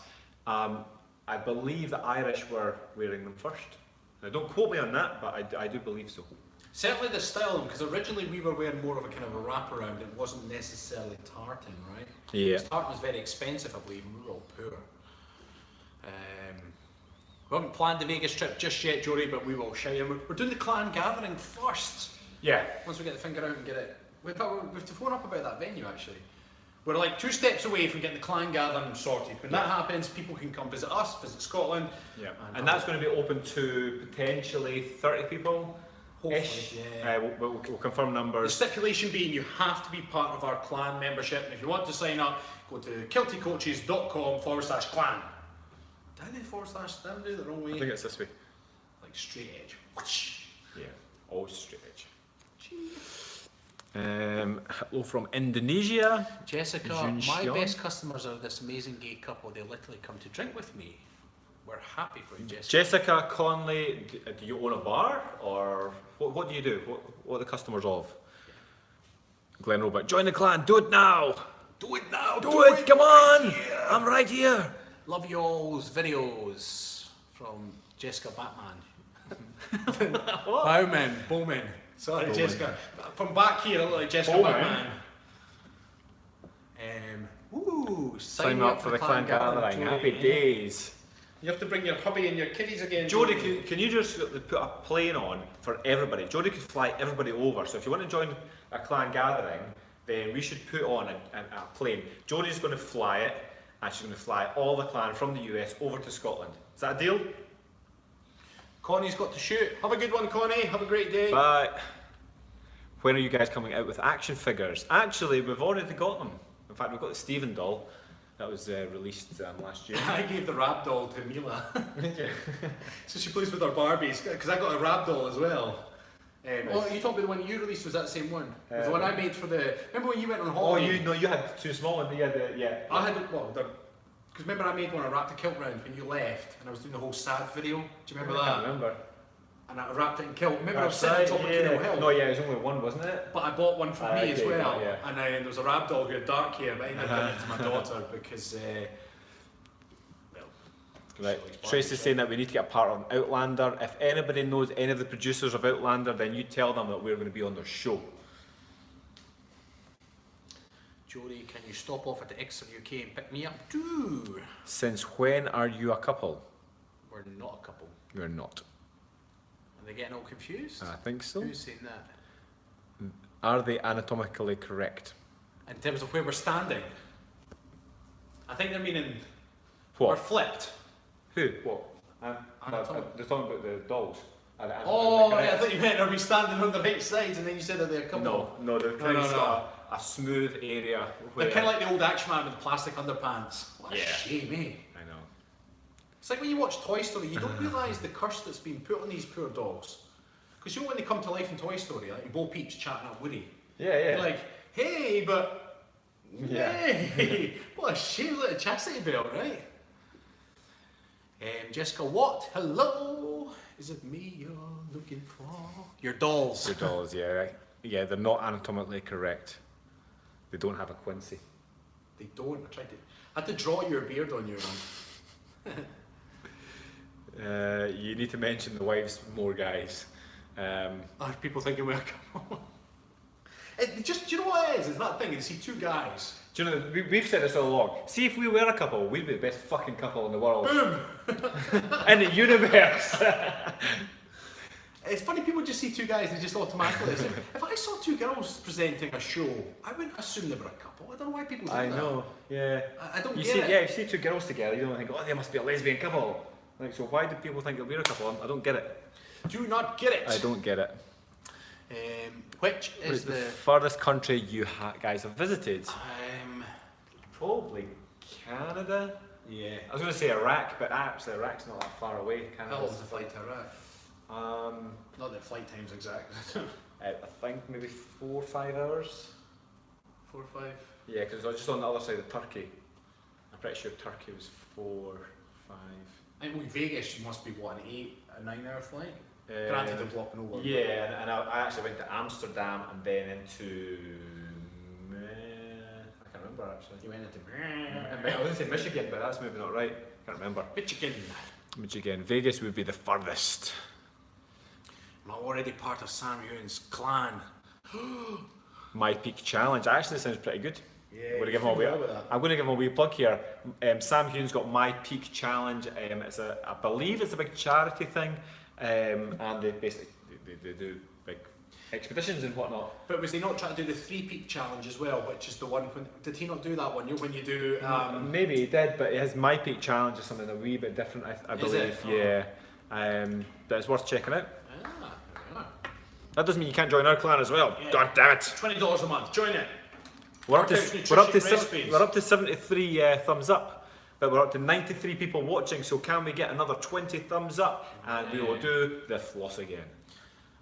I believe the Irish were wearing them first. Now, don't quote me on that, but I do believe so. Certainly the style, because originally we were wearing more of a kind of a wraparound. It wasn't necessarily tartan, right? Yeah. Because tartan was very expensive, I believe, and we were all poor. We haven't planned the Vegas trip just yet, Jory, but we will show you. We're doing the clan gathering first. Yeah. Once we get the finger out and get it. We have to phone up about that venue, actually. We're like 2 steps away from getting the clan gathering sorted. When that happens, people can come visit us, visit Scotland. Yeah. And that's going to be open to potentially 30 people. Ish. Yeah. We'll confirm The numbers. stipulation being you have to be part of our clan membership, and if you want to sign up, go to kiltycoaches.com/clan. Did I do /? Did I do it the wrong way? I think it's this way. Like straight edge. Whoosh. Yeah, always straight edge. Hello from Indonesia. Jessica, Jun my Xiong. best customers are this amazing gay couple. They literally come to drink with me. We're happy for you, Jessica. Jessica Conley, do you own a bar or what do you do? What are the customers of? Glenn Robert, join the clan, do it now! Do it now! Do it, come on! here. I'm right here! Love y'all's videos from Jessica Batman. Bowman. Sorry, Bowman. Jessica. From back here, I look like Jessica Bowman. Batman. Sign Sign up for the clan gathering. Jody. Happy days. You have to bring your hubby and your kiddies again. Jodie, can you just put a plane on for everybody? Jodie could fly everybody over. So if you want to join a clan gathering, then we should put on a plane. Jodie's going to fly it, and she's going to fly all the clan from the US over to Scotland. Is that a deal? Connie's got to shoot. Have a good one, Connie. Have a great day. Bye. When are you guys coming out with action figures? Actually, we've already got them. In fact, we've got the Stephen doll that was released last year. I gave the rap doll to Mila. So she plays with her Barbies, because I got a rap doll as well. Oh, you talking about the one you released? Was that the same one? It was the one I made for the... Remember when you went on Oh, holiday? you had two small ones. You had the, yeah. I had, because remember I made one, I wrapped the kilt round when you left, and I was doing the whole sad video. Do you remember I that? can't remember. And I wrapped it in kilt. Remember I was That's sitting on top right, of Kino Hill? No, yeah, it was only one, wasn't it? But I bought one for me as okay, well. yeah. And then there was a rap doll who had dark hair, but I ended up giving it to my daughter because, well, Right. She likes Tracy's Barbie saying that we need to get a part on Outlander. If anybody knows any of the producers of Outlander, then you tell them that we're going to be on their show. Jodie, can you stop off at the Exeter UK and pick me up too? Since when are you a couple? We're not a couple. We're not. Are they getting all confused? I think so. Who's saying that? Are they anatomically correct? In terms of where we're standing? I think they're meaning What? we're flipped. Who? What? Anatomic. They're talking about the dolls. Oh, I thought you meant are we standing on the right sides and then you said that they're a couple? No, they've kind of got a smooth area. Where They're kind of like the old action man with the plastic underpants. What a Yeah. shame, eh? I know. It's like when you watch Toy Story, you don't realise the curse that's been put on these poor dogs. Because you know when they come to life in Toy Story, like Bo Peep's chatting up Woody. Yeah, yeah. You're like, hey, but Yeah. hey, what a shame, like a chastity belt, right? Jessica Watt, hello. Is it me you're looking for? Your dolls. The dolls, yeah, right. Yeah, they're not anatomically correct. They don't have a Quincy. They don't. I had to draw your beard on you, man. You need to mention the wives more, guys. People thinking we're a couple. Do you know what it is? It's that thing. You see two guys. Do you know, we've said this all along. See, if we were a couple, we'd be the best fucking couple in the world. Boom! In the universe! It's funny, people just see two guys and they just automatically assume. If I saw two girls presenting a show, I wouldn't assume they were a couple. I don't know why people do that. I know, yeah. I don't You get see, it. yeah, if you see two girls together, you don't think, oh, they must be a lesbian couple. Like, so why do people think that we're a couple? I don't get it. Do not get it. I don't get it. Which is the furthest country you guys have visited? Probably Canada. Yeah. I was going to say Iraq, but actually Iraq's not that far away. How long Canada's is the flight to Iraq? Not that flight time's exact. I think maybe 4 or 5 hours. 4 or 5? Yeah, because I was just on the other side of Turkey. I'm pretty sure Turkey was 4, 5. I think with Vegas, you must be what, an 8, a 9-hour flight? Granted, they're blocking over. Yeah, and I actually went to Amsterdam and then into. I can't remember actually. You went into I was going to say Michigan, but that's maybe not right. Can't remember. Michigan. Vegas would be the furthest. I'm already part of Sam Ewan's clan. My Peak Challenge actually sounds pretty good. Yeah, I'm going to give him a wee plug here. Sam Hume's got My Peak Challenge. I believe it's a big charity thing, and they basically they do big expeditions and whatnot. But was he not trying to do the 3 Peak Challenge as well, which is the one? Did he not do that one? You know, when you do. Maybe he did, but his My Peak Challenge is something a wee bit different. I believe. Yeah. But it's worth checking out. That doesn't mean you can't join our clan as well. Yeah. God damn it! $20 a month. Join it. We're up to 73 thumbs up, but we're up to 93 people watching. So can we get another 20 thumbs up, and we will do the floss again.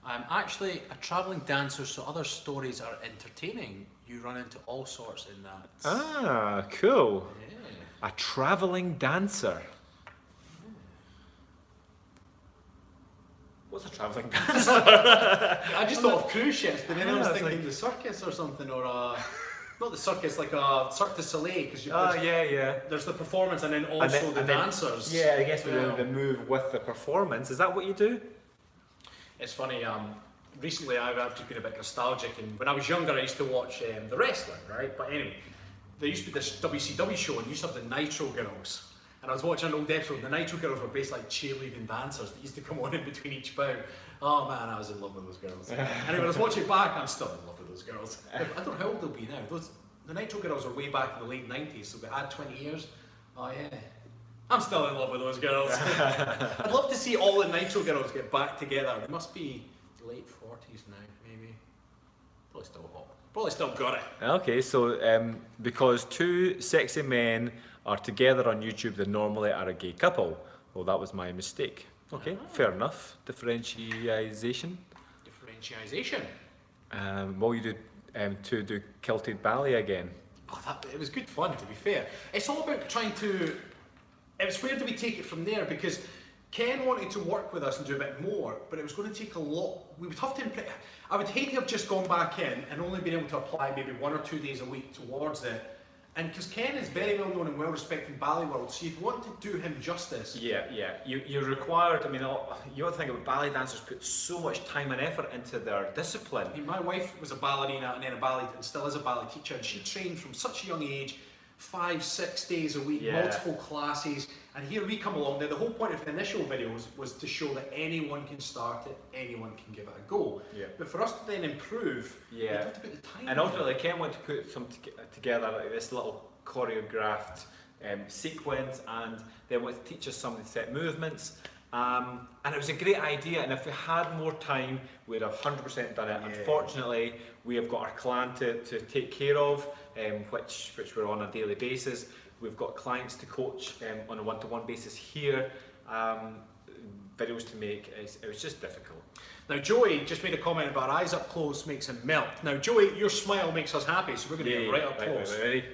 I'm actually a travelling dancer, so other stories are entertaining. You run into all sorts in that. Ah, cool. Yeah. A travelling dancer. What's a travelling dancer? I just thought of cruise ships, but then I was thinking the circus or something, or not the circus, like a Cirque du Soleil, because there's the performance and then also the dancers. Yeah, I guess the move with the performance. Is that what you do? It's funny. Recently, I've just been a bit nostalgic, and when I was younger, I used to watch the wrestling, right? But anyway, there used to be this WCW show, and you used to have the Nitro Girls. And I was watching an old episode, and the Nitro Girls were basically like cheerleading dancers that used to come on in between each bout. Oh man, I was in love with those girls. And when I was watching it back, I'm still in love with those girls. I don't know how old they'll be now. The Nitro Girls were way back in the late 90s, so we had 20 years. Oh yeah. I'm still in love with those girls. I'd love to see all the Nitro Girls get back together. They must be late 40s now, maybe. Probably still hot. Probably still got it. Okay, so because two sexy men are together on YouTube, they normally are a gay couple. Well, that was my mistake. Okay, fair enough. Differentiation. What you do to do Kilted Ballet again? Oh, it was good fun, to be fair. It's all about trying to. It was where do we take it from there, because Ken wanted to work with us and do a bit more, but it was going to take a lot. We would have to. I would hate to have just gone back in and only been able to apply maybe 1 or 2 days a week towards it, And because Ken is very well known and well respected in ballet world, so you'd want to do him justice. Yeah. You're required, I mean, you ought to think about ballet dancers put so much time and effort into their discipline. I mean, my wife was a ballerina and then a ballet, and still is a ballet teacher, and she trained from such a young age, 5-6 days a week, multiple classes, and here we come along. Now the whole point of the initial videos was to show that anyone can start it, anyone can give it a go. Yeah. But for us to then improve, you have to put the time in. And ultimately Ken wanted to put some together, like this little choreographed sequence, and they wanted to teach us some of the set movements. And it was a great idea, and if we had more time, we'd have 100% done it. Yeah. Unfortunately, we have got our clan to take care of, which we're on a daily basis. We've got clients to coach on a one-to-one basis here, videos to make. It was just difficult. Now Joey just made a comment about eyes up close makes him melt. Now Joey, your smile makes us happy, so we're going to get right up close. Right, ready?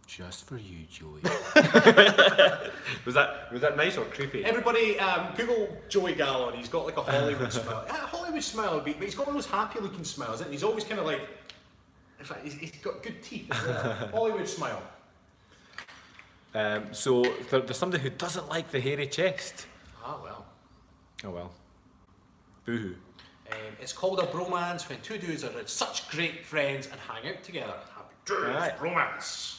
Just for you, Joey. was that nice or creepy? Everybody, Google Joey Gallon. He's got like a Hollywood smile. Yeah, Hollywood smile, but he's got one of those happy looking smiles, and he's always kind of like, in fact, he's got good teeth as well. Hollywood smile. So there's somebody who doesn't like the hairy chest. Ah, well. Oh well. Boo-hoo. It's called a bromance when two dudes are such great friends and hang out together. Happy days, bromance.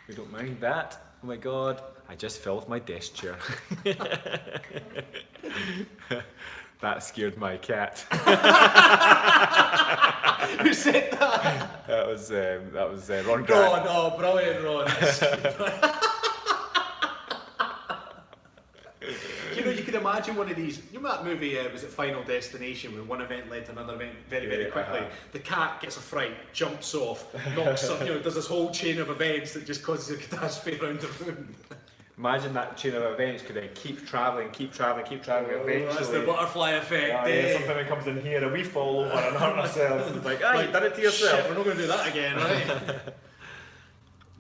We don't mind that. Oh my god, I just fell off my desk chair. That scared my cat. Who said that? That was Ron Grant. Ron, oh brilliant Ron. You could imagine one of these, you know that movie, was it Final Destination, where one event led to another event very, very quickly. The cat gets a fright, jumps off, knocks something, does this whole chain of events that just causes a catastrophe around the room. Imagine that chain of events could then keep travelling, eventually. That's the butterfly effect. Something that comes in here and we fall over and hurt ourselves. It's like, you've done it to yourself. Shit, we're not going to do that again, right?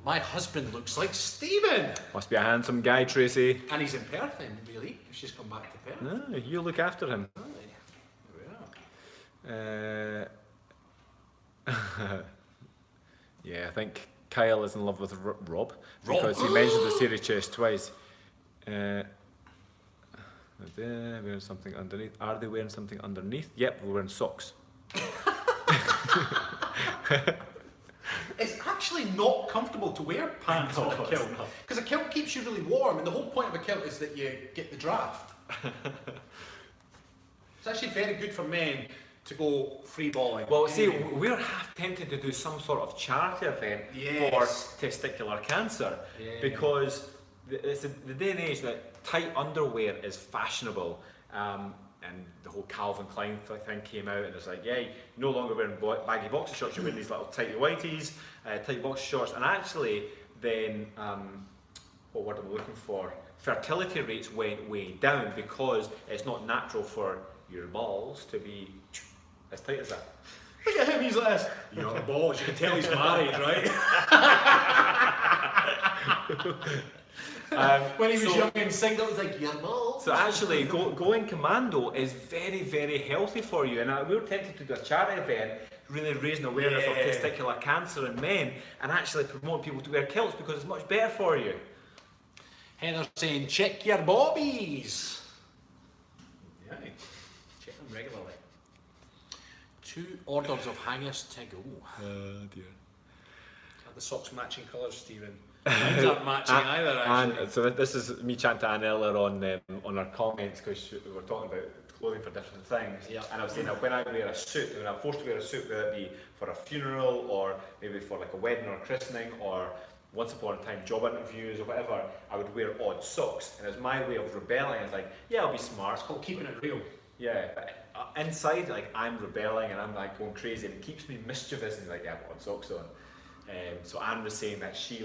My husband looks like Stephen. Must be a handsome guy, Tracy. And he's in Perth then, really. She's come back to Perth. No, you look after him. There we are. Yeah, I think Kyle is in love with Rob because he mentioned the hairy chest twice. Wearing something underneath. Are they wearing something underneath? Yep, we're wearing socks. It's actually not comfortable to wear pants on a kilt, because a kilt keeps you really warm, and the whole point of a kilt is that you get the draft. It's actually very good for men to go free balling. Well, see, we're half tempted to do some sort of charity event for testicular cancer, because it's the day and age that tight underwear is fashionable. And the whole Calvin Klein thing came out, and it's like, no longer wearing baggy boxer shorts, you're wearing these little tighty whities, tight boxer shorts, and actually then, what word am I looking for? Fertility rates went way down because it's not natural for your balls to be as tight as that. Look at him, he's like this. You got the balls, you can tell he's married, right? When he was young and single, it's like, yeah, balls. So actually, going commando is very, very healthy for you. And we were tempted to do a charity event, really raising awareness of testicular cancer in men, and actually promote people to wear kilts because it's much better for you. Heather's saying, check your bobbies. Yeah, check them regularly. 2 orders of haggis to go. Oh dear. Are the socks matching colours, Stephen? Mine's not matching either, actually. And so this is me chatting to Anne earlier on our comments, because we were talking about clothing for different things. Yep. And I was saying that when I wear a suit, when I'm forced to wear a suit, whether it be for a funeral or maybe for like a wedding or a christening or once upon a time job interviews or whatever, I would wear odd socks. And it was my way of rebelling. I was like, I'll be smart. It's called keeping it real. Yeah, but inside, like, I'm rebelling and I'm like going crazy, and it keeps me mischievous, and like, I've got socks on. So Anne was saying that she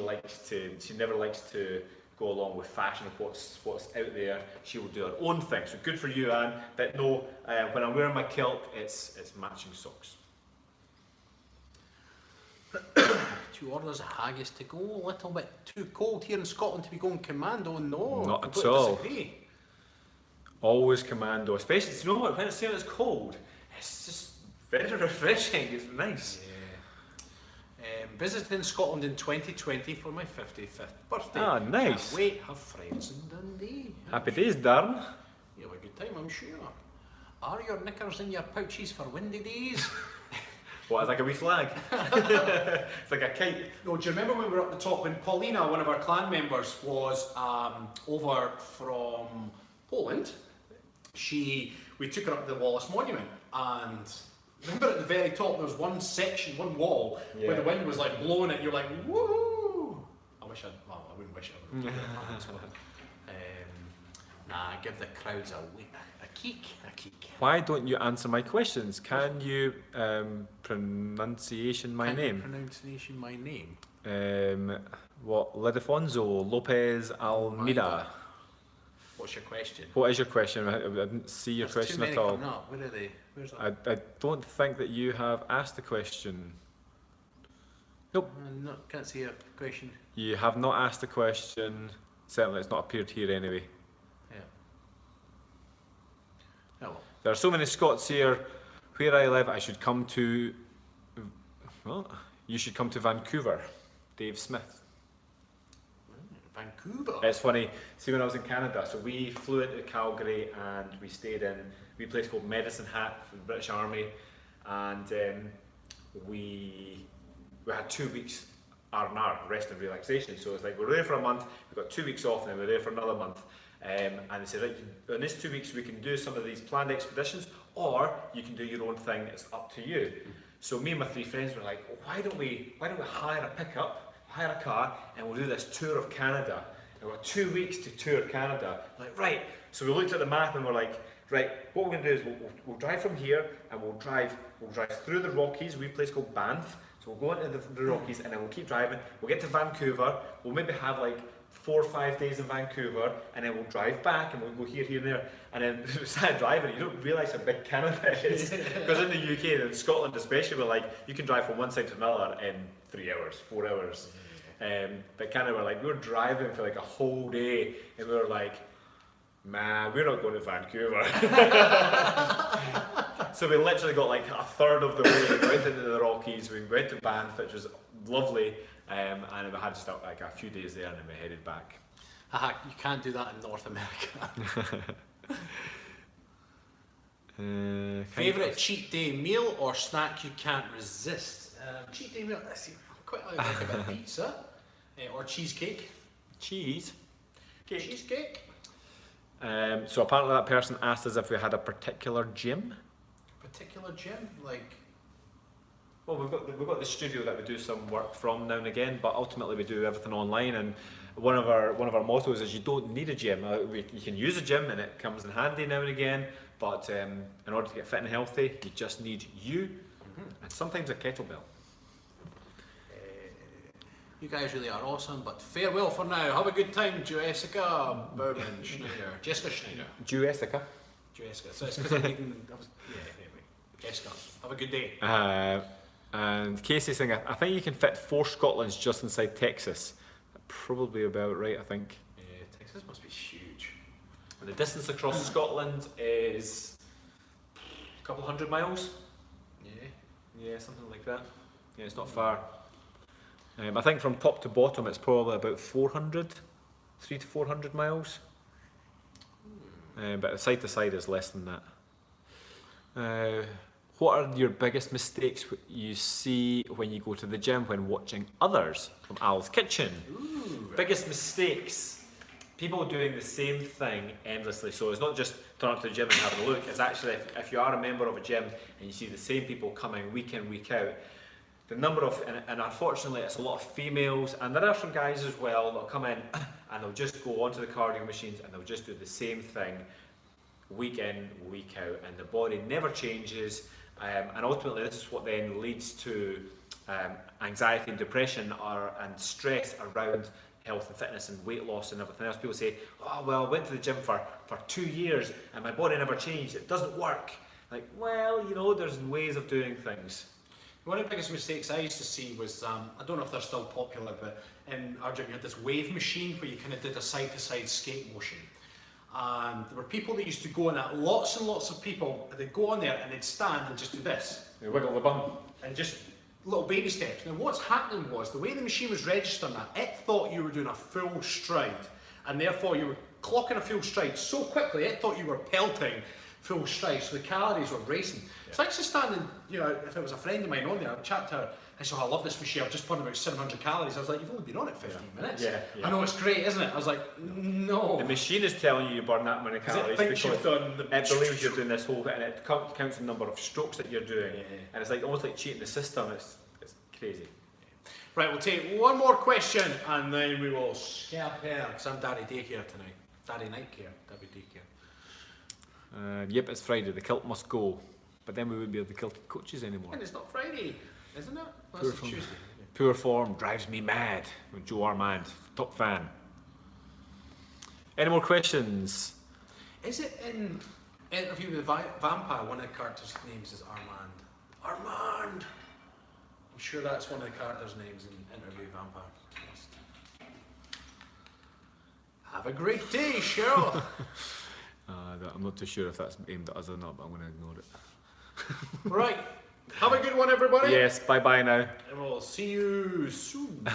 never likes to go along with fashion of what's out there. She will do her own thing. So good for you, Anne. But no, when I'm wearing my kilt, it's matching socks. 2 orders of haggis to go. A little bit too cold here in Scotland to be going commando. No, not at completely all. Disagree. Always commando, especially, you know what, when it's cold, it's just very refreshing. It's nice. visiting Scotland in 2020 for my 55th birthday. Ah, nice. Can't wait, have friends in Dundee. Happy days, Darren. You have a good time, I'm sure. Are your knickers in your pouches for windy days? What, it's like a wee flag? It's like a kite. No, do you remember when we were up the top when Paulina, one of our clan members, was over from Poland? We took her up to the Wallace Monument, and remember at the very top there was one section, one wall, where the wind was like blowing it. You're like, woo! I wouldn't wish I would. Nah, give the crowds a keek. Why don't you answer my questions? Can you pronunciation my name? Pronunciation my name. What? Lidefonso Lopez Almeida. What's your question? What is your question? I didn't see your There's question too many at all. coming up. Where are they? Where's that? I don't think that you have asked the question. Nope. Can't see a question. You have not asked the question. Certainly it's not appeared here anyway. Yeah. Oh well. There are so many Scots here. Where I live, I should come to... Well, you should come to Vancouver. Dave Smith. Vancouver? It's funny, see when I was in Canada, so we flew into Calgary and we stayed in a place called Medicine Hat for the British Army, and we had 2 weeks R&R, rest and relaxation. So it's like we're there for a month, we've got 2 weeks off, and then we're there for another month. And they said, right, in this 2 weeks we can do some of these planned expeditions, or you can do your own thing, it's up to you. So me and my 3 friends were like, well, why don't we hire a pickup, hire a car, and we'll do this tour of Canada. And we've got 2 weeks to tour Canada. Like, right. So we looked at the map and we're like, right, what we're going to do is we'll drive from here and we'll drive through the Rockies, a wee place called Banff. So we'll go into the Rockies and then we'll keep driving. We'll get to Vancouver. We'll maybe have like 4 or 5 days in Vancouver, and then we'll drive back and we'll go here and there. And then we started driving, you don't realise how big Canada is. Because in the UK and in Scotland especially, we're like, you can drive from one side to another in 3 hours, 4 hours. But Canada, we were driving for like a whole day, and we were like, man, we're not going to Vancouver. So we literally got like a third of the way. We went into the Rockies, we went to Banff, which was lovely, and we had just like a few days there, and then we headed back. You can't do that in North America. Favourite cheat day meal or snack you can't resist? Cheat day meal, I see, quite like a bit of pizza or cheesecake. Cheesecake. So apparently that person asked us if we had a particular gym. Particular gym, like. Well, we've got the studio that we do some work from now and again, but ultimately we do everything online. And one of our mottos is you don't need a gym. You can use a gym and it comes in handy now and again, but in order to get fit and healthy, you just need you and sometimes a kettlebell. You guys really are awesome, but farewell for now. Have a good time, Jessica Bowman Schneider. Jessica Schneider. Jessica. So it's because I'm reading. Anyway. Jessica, have a good day. And Casey's saying, I think you can fit 4 Scotlands just inside Texas. Probably about right, I think. Yeah, Texas must be huge. And the distance across Scotland is a couple 100 miles. Yeah, something like that. Yeah, it's not far. I think from top to bottom it's probably about 300 to 400 miles. But side to side is less than that. What are your biggest mistakes you see when you go to the gym when watching others? From Al's Kitchen. Ooh. Biggest mistakes. People doing the same thing endlessly. So it's not just turn up to the gym and having a look. It's actually, if you are a member of a gym and you see the same people coming week in, week out, the number of, and unfortunately it's a lot of females, and there are some guys as well, they'll come in and they'll just go onto the cardio machines and they'll just do the same thing week in, week out, and the body never changes. And ultimately this is what then leads to anxiety and depression and stress around health and fitness and weight loss and everything else. People say, oh well, I went to the gym for 2 years and my body never changed, it doesn't work. Like, well, there's ways of doing things. One of the biggest mistakes I used to see was, I don't know if they're still popular, but in our gym you had this wave machine where you kind of did a side-to-side skate motion. And there were people that used to go on that, lots and lots of people, they'd go on there and they'd stand and just do this. You wiggle the bum. And just little baby steps. Now what's happening was, the way the machine was registering that, it thought you were doing a full stride, and therefore you were clocking a full stride so quickly, it thought you were pelting full stride, so the calories were racing. Yeah. So I actually standing, you know, if it was a friend of mine on there, I'd chat to her, I said, oh, I love this machine, I've just burned about 700 calories. I was like, you've only been on it 15 minutes. Yeah, yeah. I know, it's great, isn't it? I was like, no. The machine is telling you burn that many calories because it believes you're doing this whole thing, and it counts the number of strokes that you're doing. Yeah. And it's like almost like cheating the system. It's crazy. Right, we'll take one more question and then we will scalp here, because I'm Daddy Daycare tonight. Daddy Night Care, Daddy Daycare. Yep, it's Friday. The kilt must go. But then we wouldn't be the kilted coaches anymore. And it's not Friday, isn't it? That's Tuesday. Poor form drives me mad. With Joe Armand, top fan. Any more questions? Is it in Interview with the Vampire, one of the characters' names is Armand? Armand! I'm sure that's one of the characters' names in Interview with the Vampire. Have a great day, Cheryl! I'm not too sure if that's aimed at us or not, but I'm going to ignore it. Right. Have a good one, everybody. Yes, bye-bye now. And we'll see you soon.